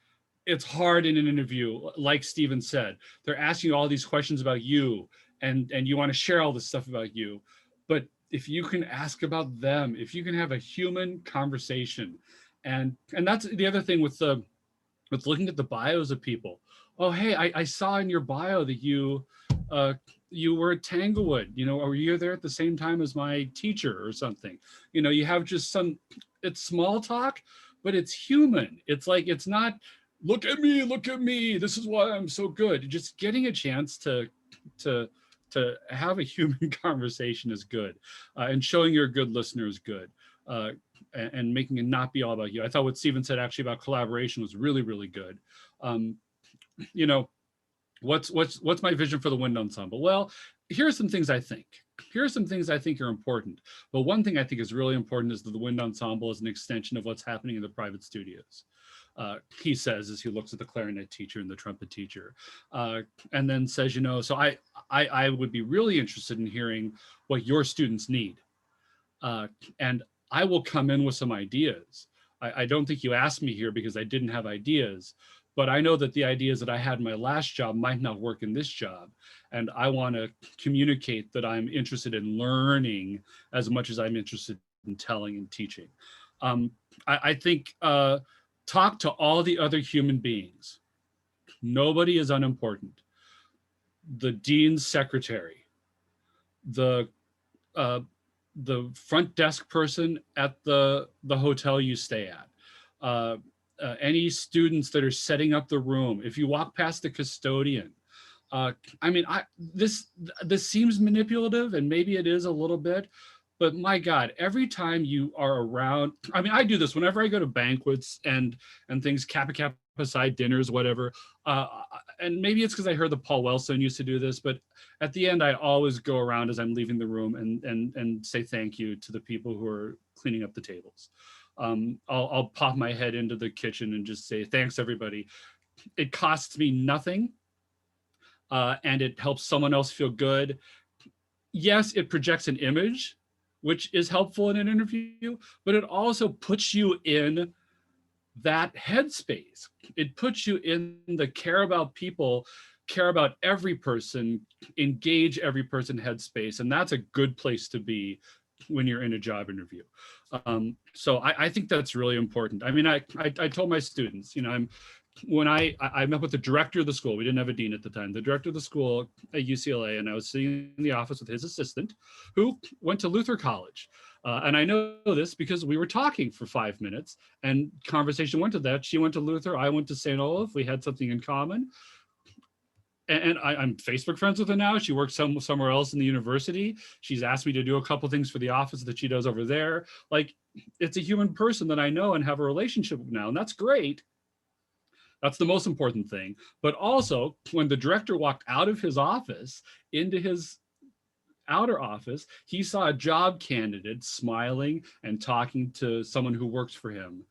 D: hard in an interview, like Stephen said. They're asking you all these questions about you, and you want to share all this stuff about you. But if you can ask about them, if you can have a human conversation, and that's the other thing with looking at the bios of people. Oh, hey, I saw in your bio that you were at Tanglewood, or you're there at the same time as my teacher or something. You have just it's small talk, but it's human. It's like, it's not, look at me, this is why I'm so good. Just getting a chance to have a human conversation is good. And showing you're a good listener is good. And making it not be all about you. I thought what Stephen said actually about collaboration was really, really good. What's my vision for the wind ensemble? Well, here are some things I think. Here are some things I think are important. But one thing I think is really important is that the wind ensemble is an extension of what's happening in the private studios. He says as he looks at the clarinet teacher and the trumpet teacher, and then says, so I would be really interested in hearing what your students need. And I will come in with some ideas. I don't think you asked me here because I didn't have ideas, but I know that the ideas that I had in my last job might not work in this job. And I want to communicate that I'm interested in learning as much as I'm interested in telling and teaching. I think talk to all the other human beings. Nobody is unimportant. The dean's secretary, the front desk person at the hotel you stay at, any students that are setting up the room. If you walk past the custodian, this seems manipulative, and maybe it is a little bit, but my God, every time you are around, I do this whenever I go to banquets and things, Kappa side dinners, whatever. And maybe it's because I heard that Paul Wellstone used to do this, but at the end, I always go around as I'm leaving the room and say thank you to the people who are cleaning up the tables. I'll pop my head into the kitchen and just say, thanks, everybody. It costs me nothing, and it helps someone else feel good. Yes, it projects an image, which is helpful in an interview, but it also puts you in that headspace. It puts you in the care about people, care about every person, engage every person headspace. And that's a good place to be when you're in a job interview. So I think that's really important. I told my students, when I met with the director of the school, we didn't have a dean at the time, the director of the school at UCLA, and I was sitting in the office with his assistant who went to Luther College. And I know this because we were talking for 5 minutes and conversation went to that. She went to Luther, I went to St. Olaf, we had something in common. And I'm Facebook friends with her now. She works somewhere else in the university. She's asked me to do a couple things for the office that she does over there. Like, it's a human person that I know and have a relationship with now, and that's great. That's the most important thing. But also, when the director walked out of his office into his outer office, he saw a job candidate smiling and talking to someone who works for him.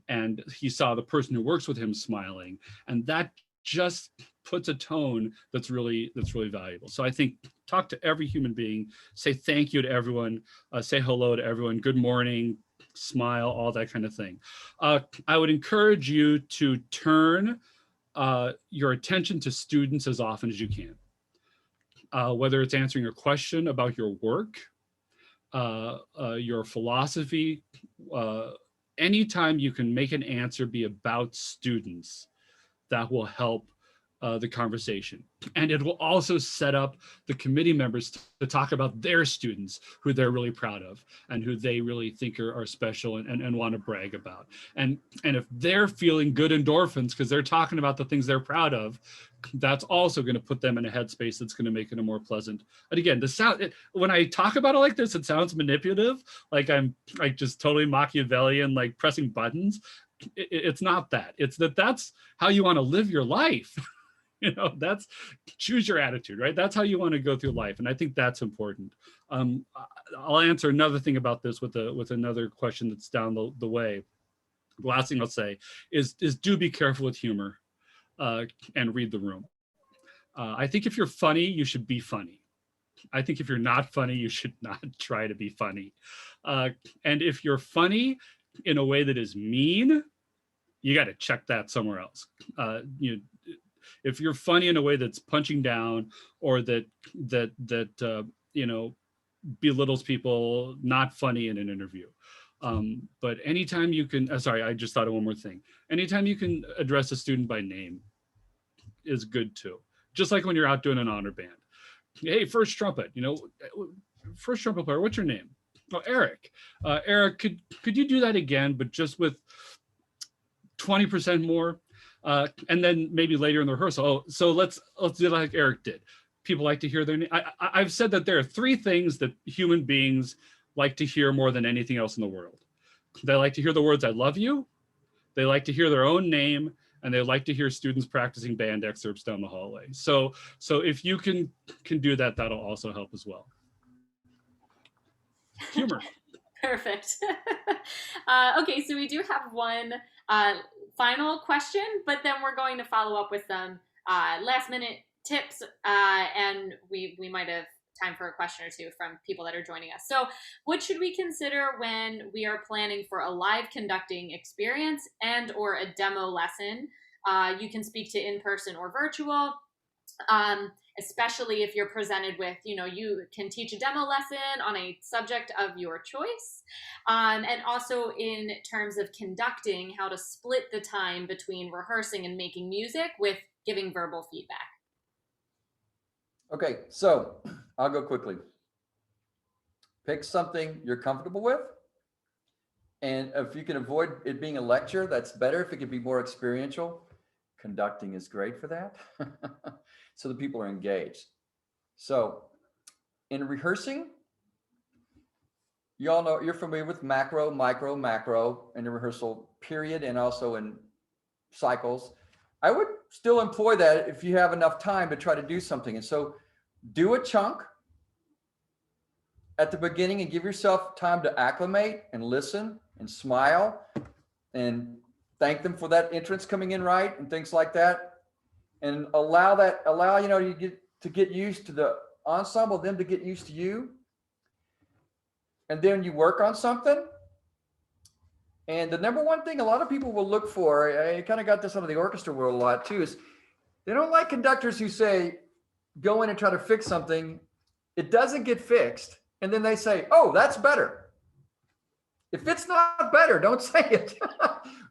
D: And he saw the person who works with him smiling. And that just puts a tone that's really valuable. So I think talk to every human being, say thank you to everyone, say hello to everyone, good morning, smile, all that kind of thing. I would encourage you to turn your attention to students as often as you can. Whether it's answering a question about your work, your philosophy, anytime you can make an answer be about students, that will help the conversation. And it will also set up the committee members to talk about their students who they're really proud of and who they really think are special and want to brag about. And if they're feeling good endorphins because they're talking about the things they're proud of, that's also going to put them in a headspace that's going to make it a more pleasant. And again, when I talk about it like this, it sounds manipulative, like I'm like just totally Machiavellian, like pressing buttons. It's not that. It's that's how you want to live your life. That's choose your attitude, right? That's how you want to go through life. And I think that's important. I'll answer another thing about this with another question that's down the way. The last thing I'll say is do be careful with humor and read the room. I think if you're funny, you should be funny. I think if you're not funny, you should not try to be funny. And if you're funny in a way that is mean, you got to check that somewhere else. If you're funny in a way that's punching down or that belittles people, not funny in an interview. But anytime you can, sorry, I just thought of one more thing. Anytime you can address a student by name is good too. Just like when you're out doing an honor band. Hey, first trumpet, first trumpet player, what's your name? Oh, Eric. Eric, could you do that again, but just with 20% more? And then maybe later in the rehearsal, so let's do like Eric did. People like to hear their name. I've said that there are 3 things that human beings like to hear more than anything else in the world. They like to hear the words, I love you. They like to hear their own name, and they like to hear students practicing band excerpts down the hallway. So if you can do that, that'll also help as well. Humor.
A: Perfect. Okay, so we do have one final question, but then we're going to follow up with some last minute tips, and we might have time for a question or two from people that are joining us. So what should we consider when we are planning for a live conducting experience and or a demo lesson? You can speak to in-person or virtual, especially if you're presented with, you can teach a demo lesson on a subject of your choice. And also in terms of conducting, how to split the time between rehearsing and making music with giving verbal feedback.
C: Okay, so I'll go quickly. Pick something you're comfortable with. And if you can avoid it being a lecture, that's better. If it can be more experiential, conducting is great for that. So the people are engaged. So in rehearsing, you all know, you're familiar with macro, micro, macro in the rehearsal period and also in cycles. I would still employ that if you have enough time to try to do something. And so do a chunk at the beginning and give yourself time to acclimate and listen and smile and thank them for that entrance coming in right and things like that. And allow you to get used to the ensemble, them to get used to you. And then you work on something. And the number one thing a lot of people will look for, I kind of got this out of the orchestra world a lot too, is they don't like conductors who say, go in and try to fix something. It doesn't get fixed. And then they say, oh, that's better. If it's not better, don't say it.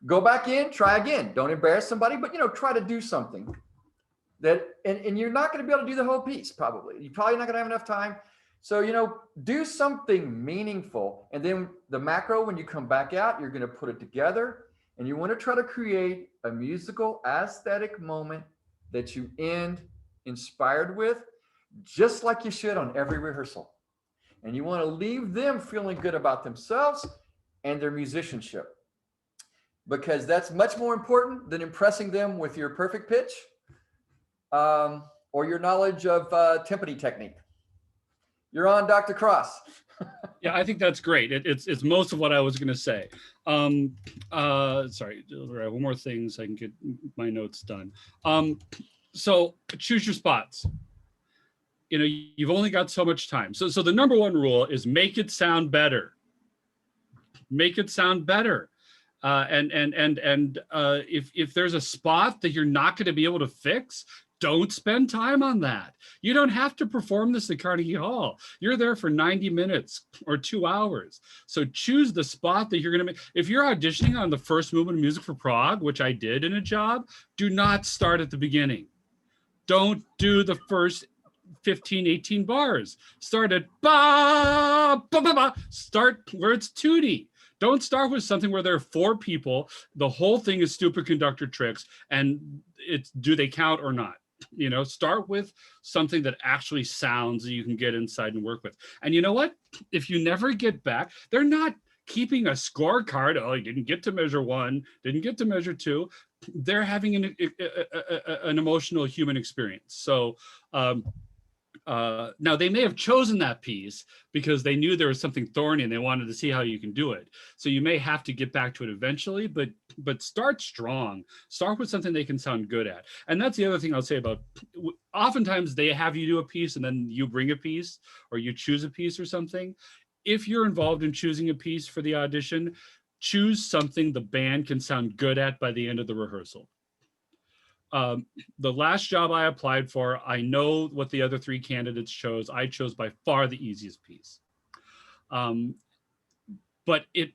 C: Go back in, try again. Don't embarrass somebody, but try to do something that, and you're not going to be able to do the whole piece. Probably. You're probably not going to have enough time. So, do something meaningful. And then the macro, when you come back out, you're going to put it together and you want to try to create a musical aesthetic moment that you end inspired with, just like you should on every rehearsal. And you want to leave them feeling good about themselves and their musicianship, because that's much more important than impressing them with your perfect pitch or your knowledge of timpani technique. You're on, Dr. Cross.
D: Yeah, I think that's great. It's most of what I was going to say. Sorry, one more thing so I can get my notes done. So choose your spots. You've only got so much time. So the number one rule is make it sound better. Make it sound better. If there's a spot that you're not going to be able to fix, don't spend time on that. You don't have to perform this at Carnegie Hall. You're there for 90 minutes or 2 hours. So choose the spot that you're going to make. If you're auditioning on the first movement of Music for Prague, which I did in a job, do not start at the beginning. Don't do the first 15, 18 bars. Start at ba, ba, ba, ba. Start where it's tooty. Don't start with something where there are 4 people. The whole thing is stupid conductor tricks, and it's do they count or not? You know, start with something that actually sounds that you can get inside and work with. And you know what? If you never get back, they're not keeping a scorecard. Oh, you didn't get to measure 1, didn't get to measure 2. They're having an emotional human experience. So now they may have chosen that piece because they knew there was something thorny and they wanted to see how you can do it. So you may have to get back to it eventually, but start strong. Start with something they can sound good at. And that's the other thing I'll say about, oftentimes they have you do a piece and then you bring a piece or you choose a piece or something. If you're involved in choosing a piece for the audition, choose something the band can sound good at by the end of the rehearsal. The last job I applied for, I know what the other 3 candidates chose. I chose by far the easiest piece. But it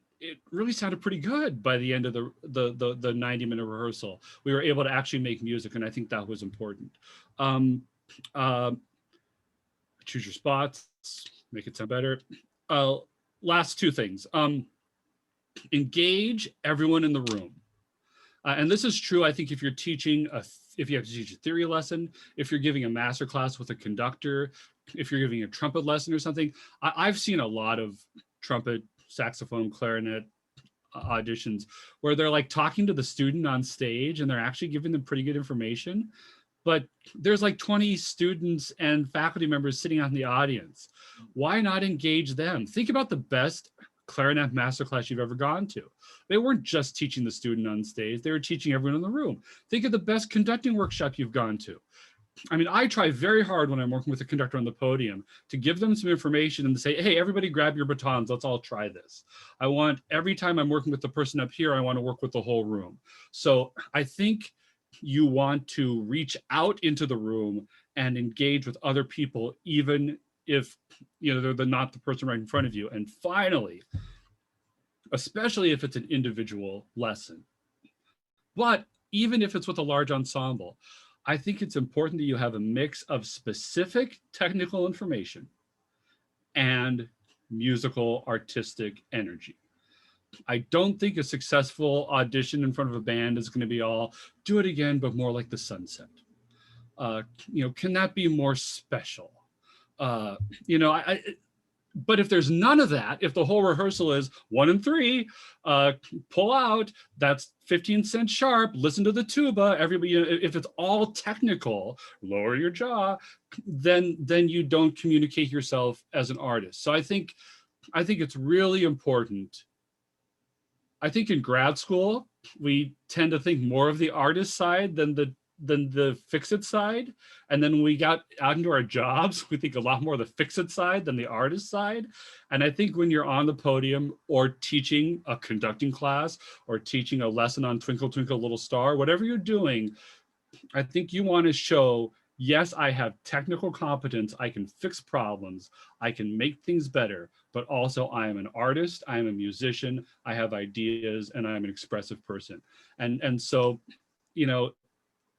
D: really sounded pretty good by the end of the 90-minute rehearsal. We were able to actually make music, and I think that was important. Choose your spots, make it sound better. Last 2 things. Engage everyone in the room. And this is true, I think, if you're teaching, if you have to teach a theory lesson, if you're giving a master class with a conductor, if you're giving a trumpet lesson or something. I've seen a lot of trumpet, saxophone, clarinet auditions where they're like talking to the student on stage and they're actually giving them pretty good information. But there's like 20 students and faculty members sitting out in the audience. Why not engage them? Think about the best clarinet masterclass you've ever gone to. They weren't just teaching the student on stage, they were teaching everyone in the room. Think of the best conducting workshop you've gone to. I mean, I try very hard when I'm working with a conductor on the podium to give them some information and to say, hey, everybody grab your batons, let's all try this. I want, every time I'm working with the person up here, I want to work with the whole room. So I think you want to reach out into the room and engage with other people, even if they're not the person right in front of you. And finally, especially if it's an individual lesson, but even if it's with a large ensemble, I think it's important that you have a mix of specific technical information and musical artistic energy. I don't think a successful audition in front of a band is going to be all do it again, but more like the sunset. Can that be more special? But if there's none of that, if the whole rehearsal is 1 and 3, pull out, that's 15 cents sharp, listen to the tuba, everybody, if it's all technical, lower your jaw, then you don't communicate yourself as an artist. So I think it's really important. I think in grad school, we tend to think more of the artist side than the fix-it side. And then when we got out into our jobs, we think a lot more of the fix-it side than the artist side. And I think when you're on the podium or teaching a conducting class or teaching a lesson on Twinkle, Twinkle, Little Star, whatever you're doing, I think you want to show, yes, I have technical competence, I can fix problems, I can make things better, but also I am an artist, I am a musician, I have ideas, and I'm an expressive person. And so,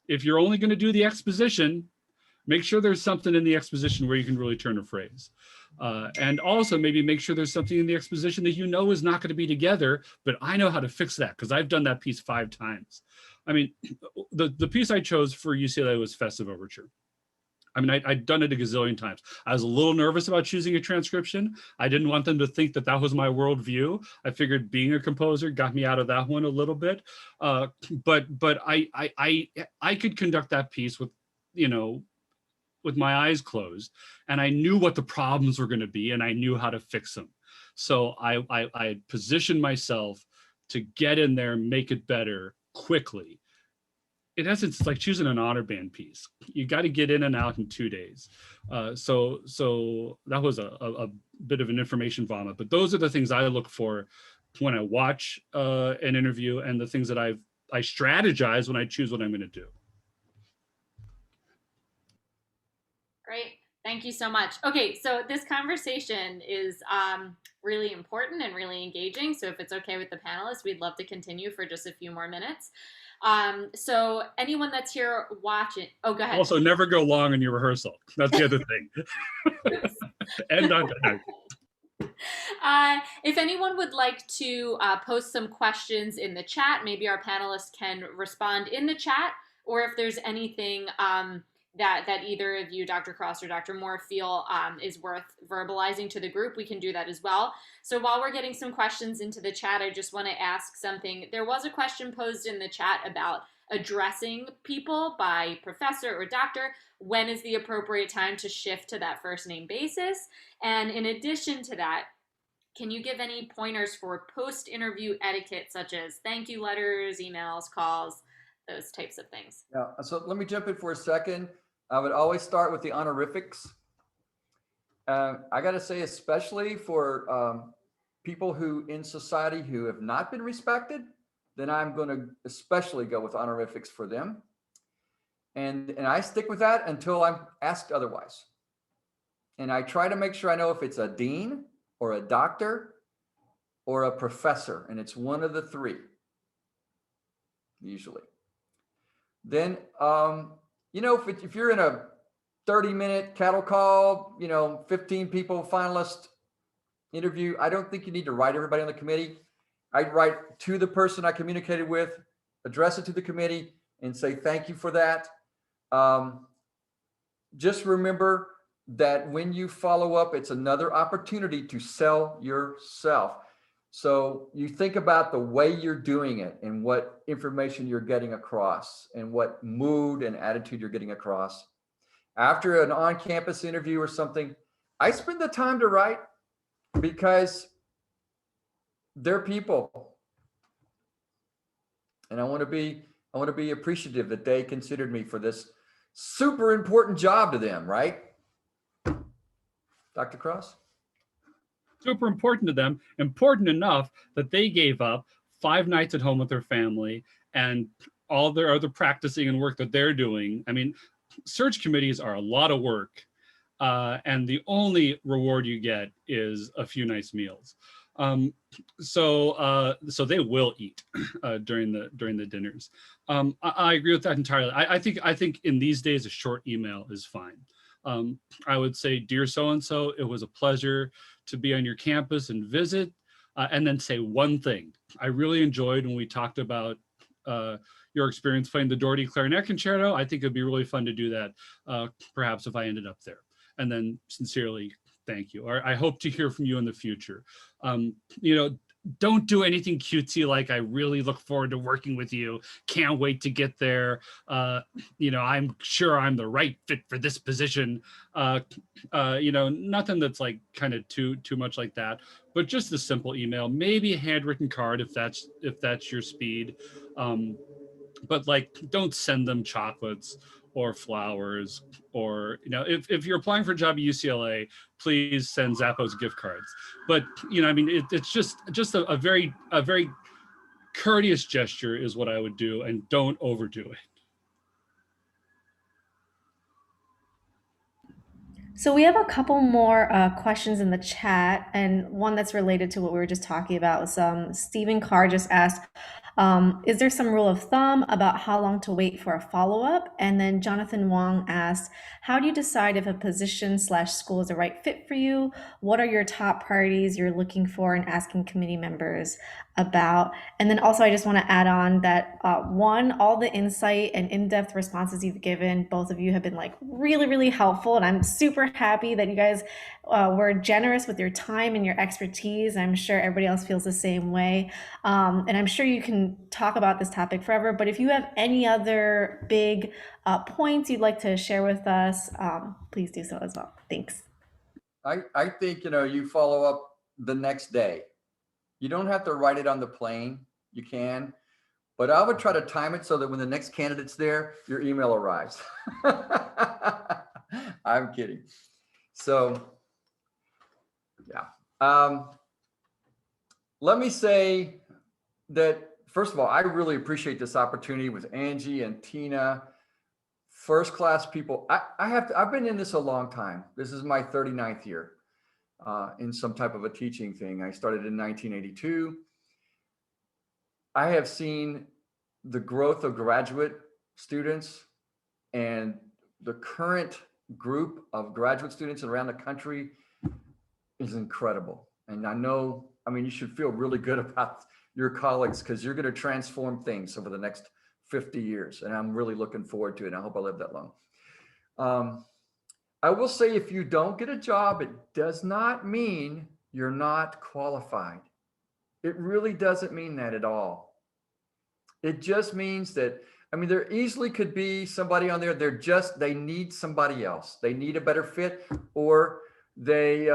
D: if you're only going to do the exposition, make sure there's something in the exposition where you can really turn a phrase. And also maybe make sure there's something in the exposition that is not going to be together, but I know how to fix that because I've done that piece 5 times. I mean, the piece I chose for UCLA was Festive Overture. I mean, I'd done it a gazillion times. I was a little nervous about choosing a transcription. I didn't want them to think that was my worldview. I figured being a composer got me out of that one a little bit. But I could conduct that piece with my eyes closed, and I knew what the problems were going to be, and I knew how to fix them. So I positioned myself to get in there, make it better quickly. In essence, it's like choosing an honor band piece. You got to get in and out in 2 days. So that was a bit of an information vomit, but those are the things I look for when I watch an interview, and the things that I strategize when I choose what I'm going to do.
A: Great. Thank you so much. Okay, so this conversation is really important and really engaging. So if it's okay with the panelists, we'd love to continue for just a few more minutes. So anyone that's here watching, oh, go ahead.
D: Also, never go long in your rehearsal. That's the other thing. End on time.
A: If anyone would like to post some questions in the chat, maybe our panelists can respond in the chat, or if there's anything that either of you, Dr. Cross or Dr. Moore, feel is worth verbalizing to the group, we can do that as well. So while we're getting some questions into the chat, I just want to ask something. There was a question posed in the chat about addressing people by professor or doctor. When is the appropriate time to shift to that first name basis? And in addition to that, can you give any pointers for post-interview etiquette, such as thank you letters, emails, calls, those types of things?
C: Yeah, so let me jump in for a second. I would always start with the honorifics. I got to say, especially for people who in society who have not been respected, then I'm going to especially go with honorifics for them. And I stick with that until I'm asked otherwise. And I try to make sure I know if it's a dean or a doctor or a professor, and it's one of the three, usually. Then, if you're in a 30-minute cattle call, 15 people finalist interview, I don't think you need to write everybody on the committee. I'd write to the person I communicated with, address it to the committee, and say thank you for that. Just remember that when you follow up, it's another opportunity to sell yourself. So you think about the way you're doing it and what information you're getting across and what mood and attitude you're getting across. After an on-campus interview or something, I spend the time to write because they're people. And I want to be appreciative that they considered me for this super important job to them, right? Dr. Cross?
D: Super important to them, important enough that they gave up 5 nights at home with their family and all their other practicing and work that they're doing. I mean, search committees are a lot of work, and the only reward you get is a few nice meals. So they will eat during the dinners. I agree with that entirely. I think in these days a short email is fine. I would say, dear so-and-so, it was a pleasure to be on your campus and visit, and then say one thing. I really enjoyed when we talked about your experience playing the Doherty Clarinet Concerto. I think it'd be really fun to do that, perhaps if I ended up there. And then sincerely, thank you. Or I hope to hear from you in the future. Don't do anything cutesy like I really look forward to working with you. Can't wait to get there. I'm sure I'm the right fit for this position. Nothing that's like kind of too much like that, but just a simple email, maybe a handwritten card if that's your speed. But like, don't send them chocolates or flowers, or if you're applying for a job at UCLA, please send Zappos gift cards. But it's just a very courteous gesture is what I would do, and don't overdo it.
B: So we have a couple more questions in the chat, and one that's related to what we were just talking about. Stephen Carr just asked, is there some rule of thumb about how long to wait for a follow-up? And then Jonathan Wong asked, how do you decide if a position/school is the right fit for you? What are your top priorities you're looking for and asking committee members about? And then also I just want to add on that all the insight and in-depth responses you've given, both of you have been like really, really helpful. And I'm super happy that you guys were generous with your time and your expertise. I'm sure everybody else feels the same way. And I'm sure you can talk about this topic forever, but if you have any other big points you'd like to share with us, please do so as well. Thanks.
C: I think, you follow up the next day. You don't have to write it on the plane. You can, but I would try to time it so that when the next candidate's there, your email arrives. I'm kidding. So, yeah. Let me say that, first of all, I really appreciate this opportunity with Angie and Tina, first class people. I've been in this a long time. This is my 39th year in some type of a teaching thing. I started in 1982. I have seen the growth of graduate students and the current group of graduate students around the country is incredible. And I know, I mean, you should feel really good about your colleagues because you're going to transform things over the next 50 years. And I'm really looking forward to it. And I hope I live that long. I will say, if you don't get a job, it does not mean you're not qualified. It really doesn't mean that at all. It just means that, I mean, there easily could be somebody on there, they need somebody else. They need a better fit, or they,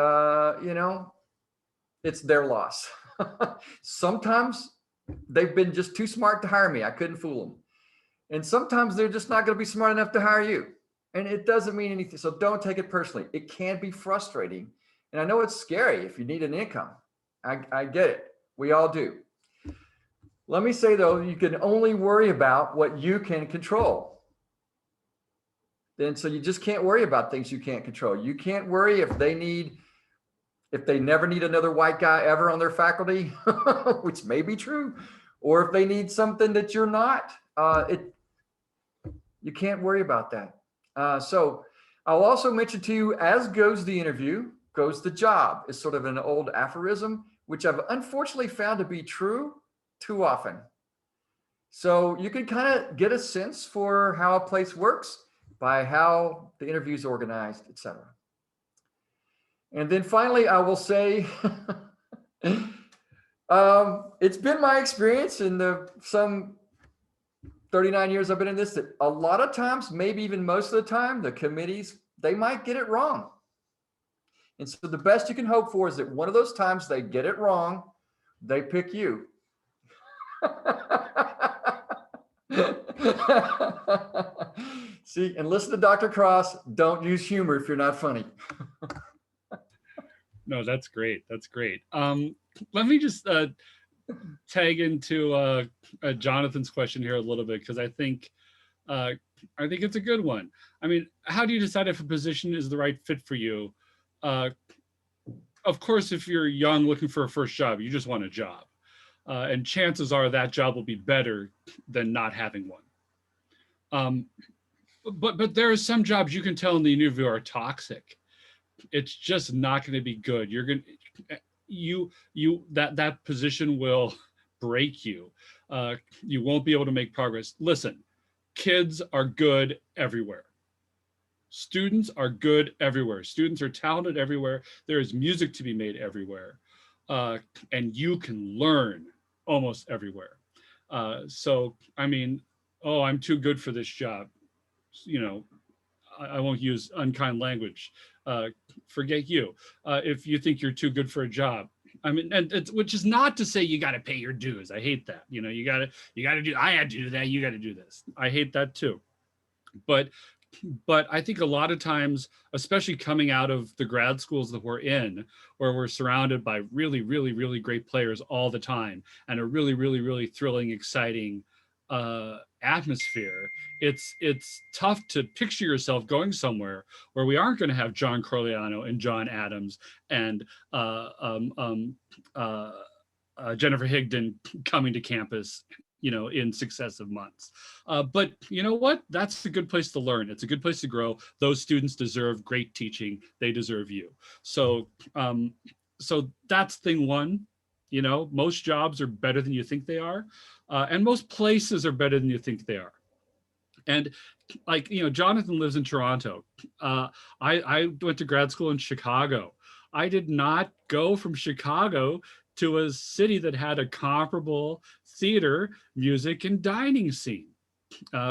C: it's their loss. Sometimes they've been just too smart to hire me. I couldn't fool them. And sometimes they're just not going to be smart enough to hire you. And it doesn't mean anything. So don't take it personally. It can be frustrating. And I know it's scary if you need an income. I get it. We all do. Let me say, though, you can only worry about what you can control. Then, so you just can't worry about things you can't control. You can't worry if they never need another white guy ever on their faculty, which may be true, or if they need something that you're not. You can't worry about that. So I'll also mention to you, as goes the interview, goes the job, is sort of an old aphorism, which I've unfortunately found to be true too often. So you can kind of get a sense for how a place works by how the interview is organized, etc. And then finally, I will say, it's been my experience in some 39 years I've been in this, that a lot of times, maybe even most of the time, the committees, they might get it wrong. And so the best you can hope for is that one of those times they get it wrong, they pick you. See, and listen to Dr. Cross, don't use humor if you're not funny.
D: No, that's great. That's great. Let me just tag into Jonathan's question here a little bit, because I think it's a good one. I mean, how do you decide if a position is the right fit for you? Of course, if you're young looking for a first job, you just want a job. And chances are that job will be better than not having one. But there are some jobs you can tell in the interview are toxic. It's just not going to be good. You're going to, that position will break you. You won't be able to make progress. Listen, kids are good everywhere. Students are good everywhere. Students are talented everywhere. There is music to be made everywhere. And you can learn almost everywhere. So, I mean, oh, I'm too good for this job. You know, I won't use unkind language. Forget you. If you think you're too good for a job, I mean, and which is not to say you got to pay your dues. I hate that. You know, you got to do, I had to do that. You got to do this. I hate that too. But I think a lot of times, especially coming out of the grad schools that we're in, where we're surrounded by really, really, really great players all the time and a really, really, really thrilling, exciting atmosphere, it's tough to picture yourself going somewhere where we aren't going to have John Corleano and John Adams and Jennifer Higdon coming to campus, you know, in successive months. But you know what? That's a good place to learn. It's a good place to grow. Those students deserve great teaching. They deserve you. So, so that's thing one. You know, most jobs are better than you think they are. And most places are better than you think they are. And like, you know, Jonathan lives in Toronto. I went to grad school in Chicago. I did not go from Chicago to a city that had a comparable theater, music, and dining scene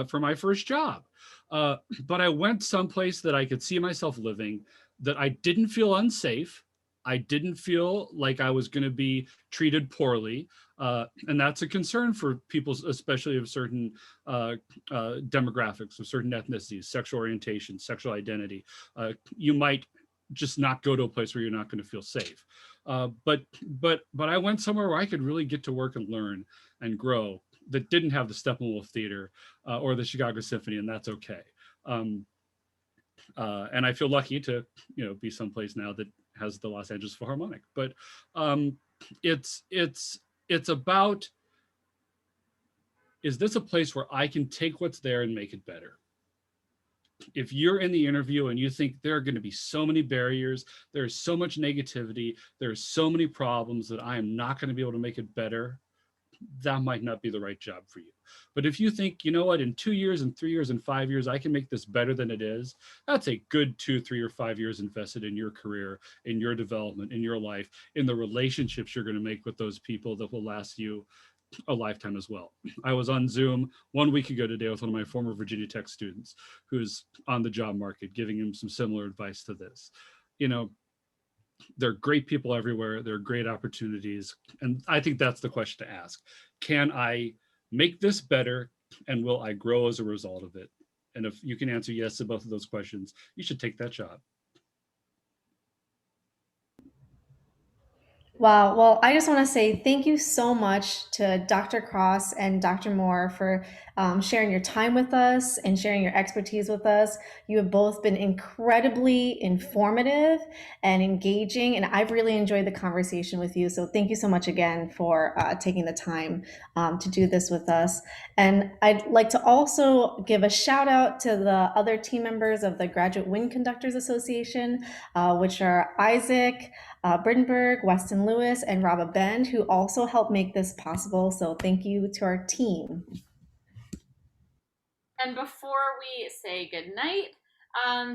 D: for my first job. But I went someplace that I could see myself living, that I didn't feel unsafe. I didn't feel like I was going to be treated poorly. And that's a concern for people, especially of certain demographics, of certain ethnicities, sexual orientation, sexual identity. You might just not go to a place where you're not going to feel safe. But I went somewhere where I could really get to work and learn and grow, that didn't have the Steppenwolf Theater or the Chicago Symphony, and that's okay. And I feel lucky to, you know, be someplace now that has the Los Angeles Philharmonic. But it's about is this a place where I can take what's there and make it better? If you're in the interview and you think there are going to be so many barriers, there's so much negativity, there's so many problems that I am not going to be able to make it better, that might not be the right job for you. But if you think, you know what, in 2 years and 3 years and 5 years, I can make this better than it is, that's a good 2, 3, or 5 years invested in your career, in your development, in your life, in the relationships you're going to make with those people that will last you a lifetime as well. I was on Zoom 1 week ago today with one of my former Virginia Tech students who's on the job market, giving him some similar advice to this. You know, there are great people everywhere. There are great opportunities. And I think that's the question to ask. Can I make this better, and will I grow as a result of it? And if you can answer yes to both of those questions, you should take that job.
B: Wow. Well, I just want to say thank you so much to Dr. Cross and Dr. Moore for sharing your time with us and sharing your expertise with us. You have both been incredibly informative and engaging, and I've really enjoyed the conversation with you. So thank you so much again for taking the time to do this with us. And I'd like to also give a shout out to the other team members of the Graduate Wind Conductors Association, which are Isaac, Brittenberg, Weston Lewis, and Robba Bend, who also helped make this possible. So thank you to our team.
A: And before we say goodnight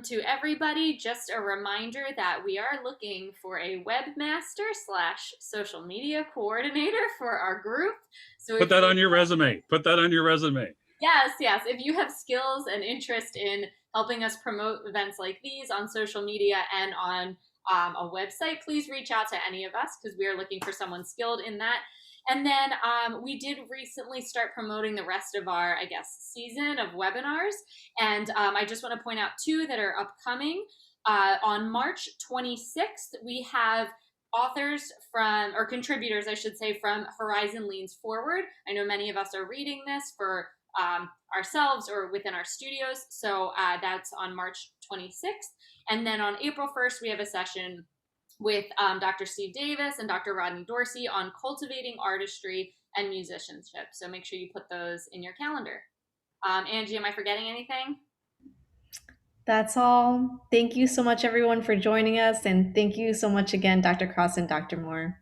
A: to everybody, just a reminder that we are looking for a webmaster/social media coordinator for our group. So
D: put that on your resume. Put that on your resume.
A: Yes, yes. If you have skills and interest in helping us promote events like these on social media and on a website, please reach out to any of us because we are looking for someone skilled in that. And then we did recently start promoting the rest of our, I guess, season of webinars. And I just want to point out 2 that are upcoming. On March 26th, we have authors from, or contributors, I should say, from Horizon Leans Forward. I know many of us are reading this for ourselves or within our studios. So that's on March 26th. And then on April 1st, we have a session with Dr. Steve Davis and Dr. Rodney Dorsey on cultivating artistry and musicianship. So make sure you put those in your calendar. Angie, am I forgetting anything?
B: That's all. Thank you so much, everyone, for joining us. And thank you so much again, Dr. Cross and Dr. Moore.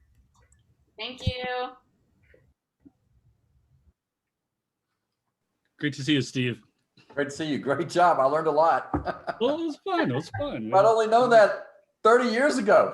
A: Thank you.
D: Great to see you, Steve.
C: Great to see you. Great job. I learned a lot.
D: Well, it was fun. It was fun.
C: I'd only known that 30 years ago.